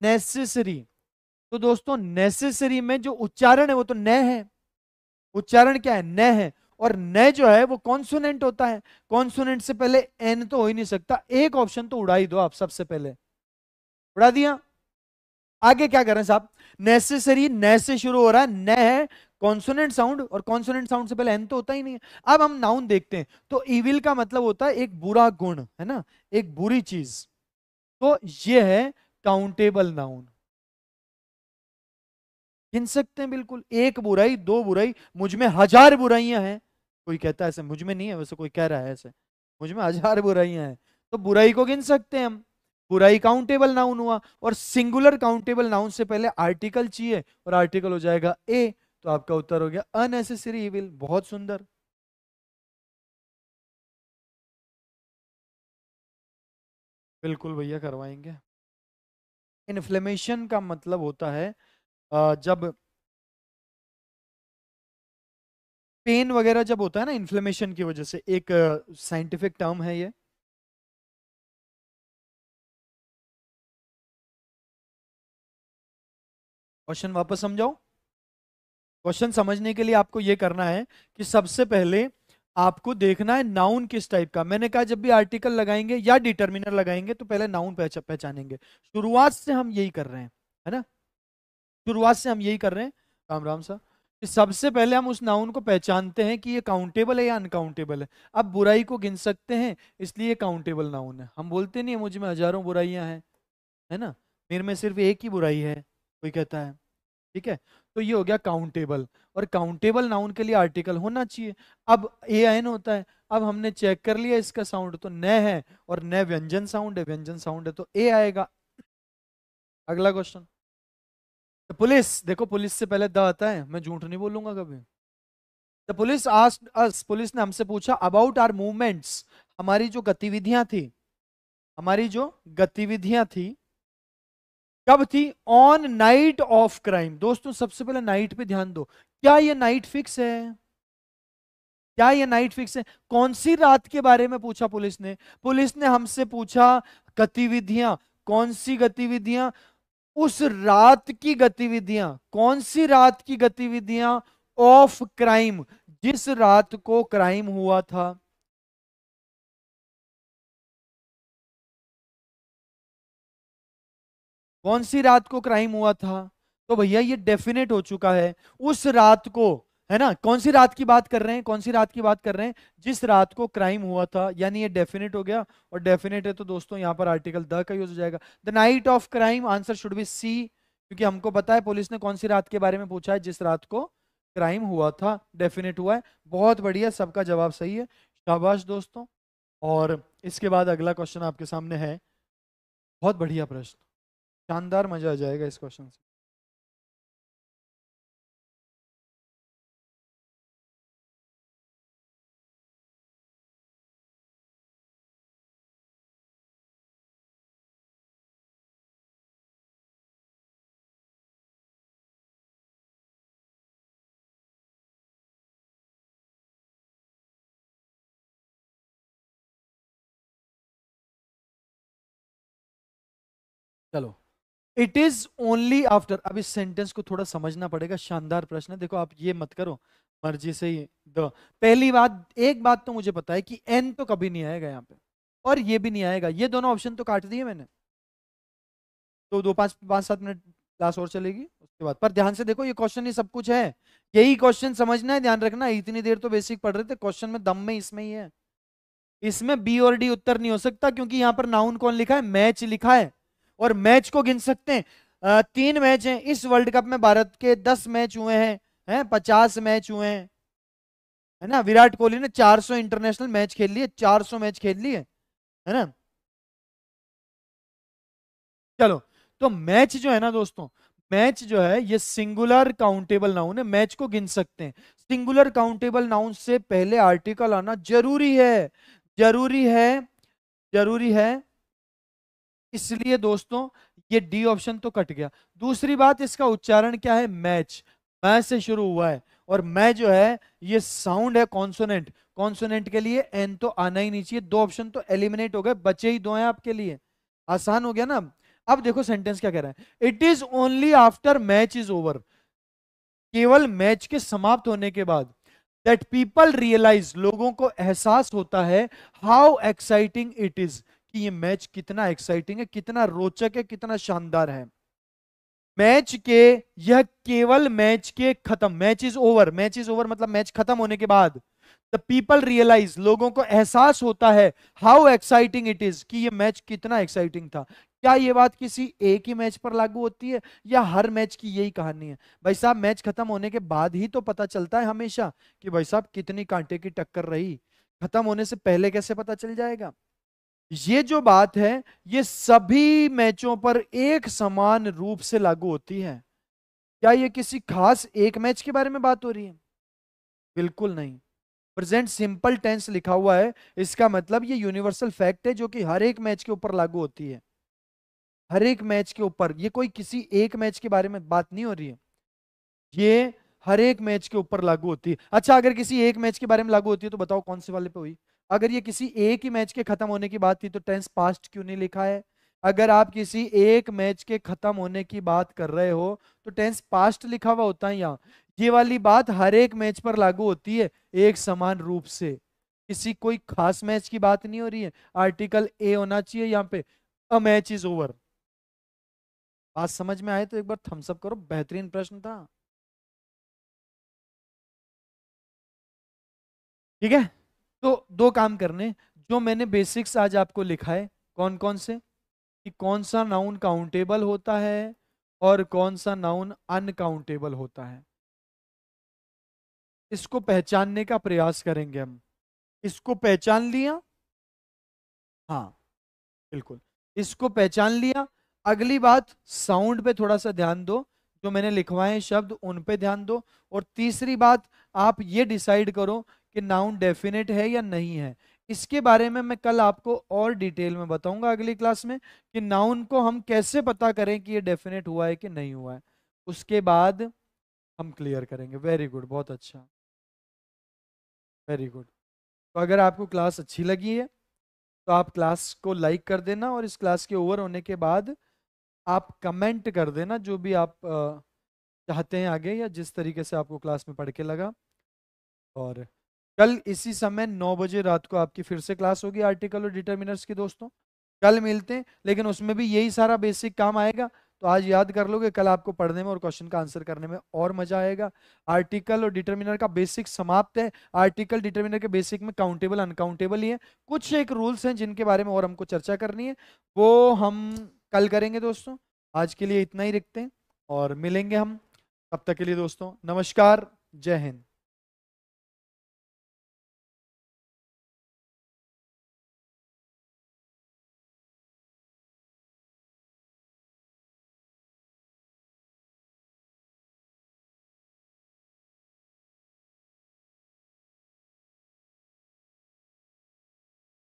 नेसेसरी, तो दोस्तों नेसेसरी में जो उच्चारण है वो तो न है, उच्चारण क्या है? न है। और न जो है वो कॉन्सोनेंट होता है, कॉन्सोनेंट से पहले एन तो हो ही नहीं सकता। एक ऑप्शन तो उड़ा ही दो आप, सबसे पहले उड़ा दिया। आगे क्या करें साहब? नेसेसरी न से शुरू हो रहा है, न है, कॉन्सोनेंट साउंड, और कॉन्सोनेंट साउंड से पहले एन तो होता ही नहीं है। अब हम नाउन देखते हैं, तो इविल का मतलब होता है एक बुरा गुण, है ना, एक बुरी चीज। तो ये है काउंटेबल नाउन, गिन सकते हैं बिल्कुल। एक बुराई, दो बुराई, मुझ में 1000 बुराइयां हैं, कोई कहता है ऐसे, मुझ में नहीं है, वैसे कोई कह रहा है ऐसे, मुझ में 1000 बुराइयां हैं, तो बुराई को गिन सकते हैं हम। बुराई काउंटेबल नाउन हुआ, और सिंगुलर काउंटेबल नाउन से पहले आर्टिकल चाहिए, और आर्टिकल हो जाएगा ए, तो आपका उत्तर हो गया अननेसेसरी इविल। बहुत सुंदर, बिल्कुल भैया करवाएंगे। इन्फ्लेमेशन का मतलब होता है जब पेन वगैरह जब होता है ना इन्फ्लेमेशन की वजह से, एक साइंटिफिक टर्म है ये। क्वेश्चन वापस समझाओ। क्वेश्चन समझने के लिए आपको ये करना है कि सबसे पहले आपको देखना है नाउन किस टाइप का। मैंने कहा जब भी आर्टिकल लगाएंगे या डिटर्मिनर लगाएंगे तो पहले नाउन पहचानेंगे। शुरुआत से हम यही कर रहे हैं, है ना। शुरुआत से हम यही कर रहे हैं, राम राम सर, कि सबसे पहले हम उस नाउन को पहचानते हैं कि ये काउंटेबल है या अनकाउंटेबल है। अब बुराई को गिन सकते हैं, इसलिए काउंटेबल नाउन है। हम बोलते नहीं है मुझ में हजारों बुराइयां हैं, है ना, मेरे में सिर्फ एक ही बुराई है, कोई कहता है। ठीक है, तो ये हो गया काउंटेबल। और काउंटेबल नाउन के लिए आर्टिकल होना चाहिए। अब ए एन होता है। अब हमने चेक कर लिया इसका साउंड तो न है, और न व्यंजन साउंड है, व्यंजन साउंड है तो ए आएगा। अगला क्वेश्चन। तो पुलिस, देखो पुलिस से पहले द आता है, मैं झूठ नहीं बोलूंगा कभी। The police asked us, police ने हमसे पूछा अबाउट आवर मूवमेंट्स, हमारी जो गतिविधियां थी, हमारी जो गतिविधियां थी कब थी, ऑन नाइट ऑफ क्राइम। दोस्तों सबसे पहले नाइट पे ध्यान दो। क्या ये नाइट फिक्स है? क्या ये नाइट फिक्स है? कौन सी रात के बारे में पूछा पुलिस ने? पुलिस ने हमसे पूछा गतिविधियां। कौन सी गतिविधियां? उस रात की गतिविधियां। कौन सी रात की गतिविधियां? ऑफ क्राइम, जिस रात को क्राइम हुआ था। कौन सी रात को क्राइम हुआ था? तो भैया ये डेफिनेट हो चुका है, उस रात को, है ना। कौन सी रात की बात कर रहे हैं? कौन सी रात की बात कर रहे हैं? जिस रात को क्राइम हुआ था, यानी ये डेफिनेट हो गया। और डेफिनेट है तो दोस्तों यहां पर आर्टिकल द का यूज हो जाएगा। The night of crime, answer should be C, क्योंकि हमको पता है पुलिस ने कौन सी रात के बारे में पूछा है, जिस रात को क्राइम हुआ था। डेफिनेट हुआ है, बहुत बढ़िया, सबका जवाब सही है, शाबाश दोस्तों। और इसके बाद अगला क्वेश्चन आपके सामने है, बहुत बढ़िया प्रश्न, शानदार, मजा आ जाएगा इस क्वेश्चन से। चलो, इट इज ओनली आफ्टर, अब इस सेंटेंस को थोड़ा समझना पड़ेगा, शानदार प्रश्न है। देखो आप ये मत करो मर्जी से ही द। पहली बात, एक बात तो मुझे पता है कि एन तो कभी नहीं आएगा यहाँ पे, और ये भी नहीं आएगा। ये दोनों ऑप्शन तो काट दिए मैंने। तो दो पांच पांच सात मिनट क्लास और चलेगी उसके बाद। पर ध्यान से देखो, ये क्वेश्चन ही सब कुछ है, यही क्वेश्चन समझना है, ध्यान रखना। इतनी देर तो बेसिक पढ़ रहे थे, क्वेश्चन में दम में इसमें ही है। इसमें बी और डी उत्तर नहीं हो सकता, क्योंकि यहाँ पर नाउन कौन लिखा है? मैच लिखा है। और मैच को गिन सकते हैं। 3 मैच हैं इस वर्ल्ड कप में, भारत के 10 मैच हुए हैं 50 मैच हुए हैं, है ना। विराट कोहली ने 400 इंटरनेशनल मैच खेल लिए, 400 मैच खेल लिए, है ना। चलो, तो मैच जो है ना दोस्तों, मैच जो है ये सिंगुलर काउंटेबल नाउन है, मैच को गिन सकते हैं। सिंगुलर काउंटेबल नाउन से पहले आर्टिकल आना जरूरी है, जरूरी है, जरूरी है। इसलिए दोस्तों ये डी ऑप्शन तो कट गया। दूसरी बात, इसका उच्चारण क्या है? मैच, मैं से शुरू हुआ है, और मैं जो है ये साउंड है कॉन्सोनेंट। कॉन्सोनेंट के लिए एन तो आना ही नहीं चाहिए। 2 ऑप्शन तो एलिमिनेट हो गए, बचे ही 2 हैं आपके लिए, आसान हो गया ना। अब देखो सेंटेंस क्या कह रहा है, it is only after match is over, केवल मैच के समाप्त होने के बाद, दैट पीपल रियलाइज, लोगों को एहसास होता है, हाउ एक्साइटिंग इट इज, कि ये मैच कितना एक्साइटिंग है, कितना रोचक है, कितना शानदार है। मैच के, यह केवल मैच के खत्म, match is over, match is over मतलब मैच खत्म होने के बाद, द पीपल रियलाइज, लोगों को एहसास होता है, हाउ एक्साइटिंग इट इज, कि ये मैच कितना एक्साइटिंग था। क्या ये बात किसी एक ही मैच पर लागू होती है, या हर मैच की यही कहानी है? भाई साहब मैच खत्म होने के बाद ही तो पता चलता है हमेशा कि भाई साहब कितनी कांटे की टक्कर रही, खत्म होने से पहले कैसे पता चल जाएगा? ये जो बात है ये सभी मैचों पर एक समान रूप से लागू होती है। क्या ये किसी खास एक मैच के बारे में बात हो रही है? बिल्कुल नहीं। प्रेजेंट सिंपल टेंस लिखा हुआ है, इसका मतलब ये यूनिवर्सल फैक्ट है जो कि हर एक मैच के ऊपर लागू होती है, हर एक मैच के ऊपर। ये कोई किसी एक मैच के बारे में बात नहीं हो रही है, ये हर एक मैच के ऊपर लागू होती है। अच्छा, अगर किसी एक मैच के बारे में लागू होती है तो बताओ कौन से वाले पे हुई? अगर ये किसी एक ही मैच के खत्म होने की बात थी तो टेंस पास्ट क्यों नहीं लिखा है? अगर आप किसी एक मैच के खत्म होने की बात कर रहे हो तो टेंस पास्ट लिखा हुआ होता है यहाँ। ये वाली बात हर एक मैच पर लागू होती है एक समान रूप से, किसी कोई खास मैच की बात नहीं हो रही है। आर्टिकल ए होना चाहिए यहाँ पे, अ मैच इज ओवर। बात समझ में आए तो एक बार थम्स अप करो, बेहतरीन प्रश्न था। ठीक है, तो दो काम करने, जो मैंने बेसिक्स आज आपको लिखा है, कौन कौन से, कि कौन सा नाउन काउंटेबल होता है और कौन सा नाउन अनकाउंटेबल होता है, इसको पहचानने का प्रयास करेंगे हम। इसको पहचान लिया? हाँ, बिल्कुल, इसको पहचान लिया। अगली बात, साउंड पे थोड़ा सा ध्यान दो, जो मैंने लिखवाए शब्द उन पे ध्यान दो। और तीसरी बात, आप ये डिसाइड करो कि नाउन डेफिनेट है या नहीं है। इसके बारे में मैं कल आपको और डिटेल में बताऊंगा अगली क्लास में, कि नाउन को हम कैसे पता करें कि ये डेफिनेट हुआ है कि नहीं हुआ है। उसके बाद हम क्लियर करेंगे। वेरी गुड, बहुत अच्छा, वेरी गुड। तो अगर आपको क्लास अच्छी लगी है तो आप क्लास को लाइक कर देना, और इस क्लास के ओवर होने के बाद आप कमेंट कर देना जो भी आप चाहते हैं आगे, या जिस तरीके से आपको क्लास में पढ़ के लगा। और कल इसी समय 9 बजे रात को आपकी फिर से क्लास होगी आर्टिकल और डिटर्मिनर्स की दोस्तों। कल मिलते हैं, लेकिन उसमें भी यही सारा बेसिक काम आएगा। तो आज याद कर लोगे, कल आपको पढ़ने में और क्वेश्चन का आंसर करने में और मजा आएगा। आर्टिकल और डिटर्मिनर का बेसिक समाप्त है। आर्टिकल डिटर्मिनर के बेसिक में काउंटेबल अनकाउंटेबल ही है, कुछ एक रूल्स हैं जिनके बारे में और हमको चर्चा करनी है, वो हम कल करेंगे दोस्तों। आज के लिए इतना ही रखते हैं और मिलेंगे हम। तब तक के लिए दोस्तों नमस्कार, जय हिंद।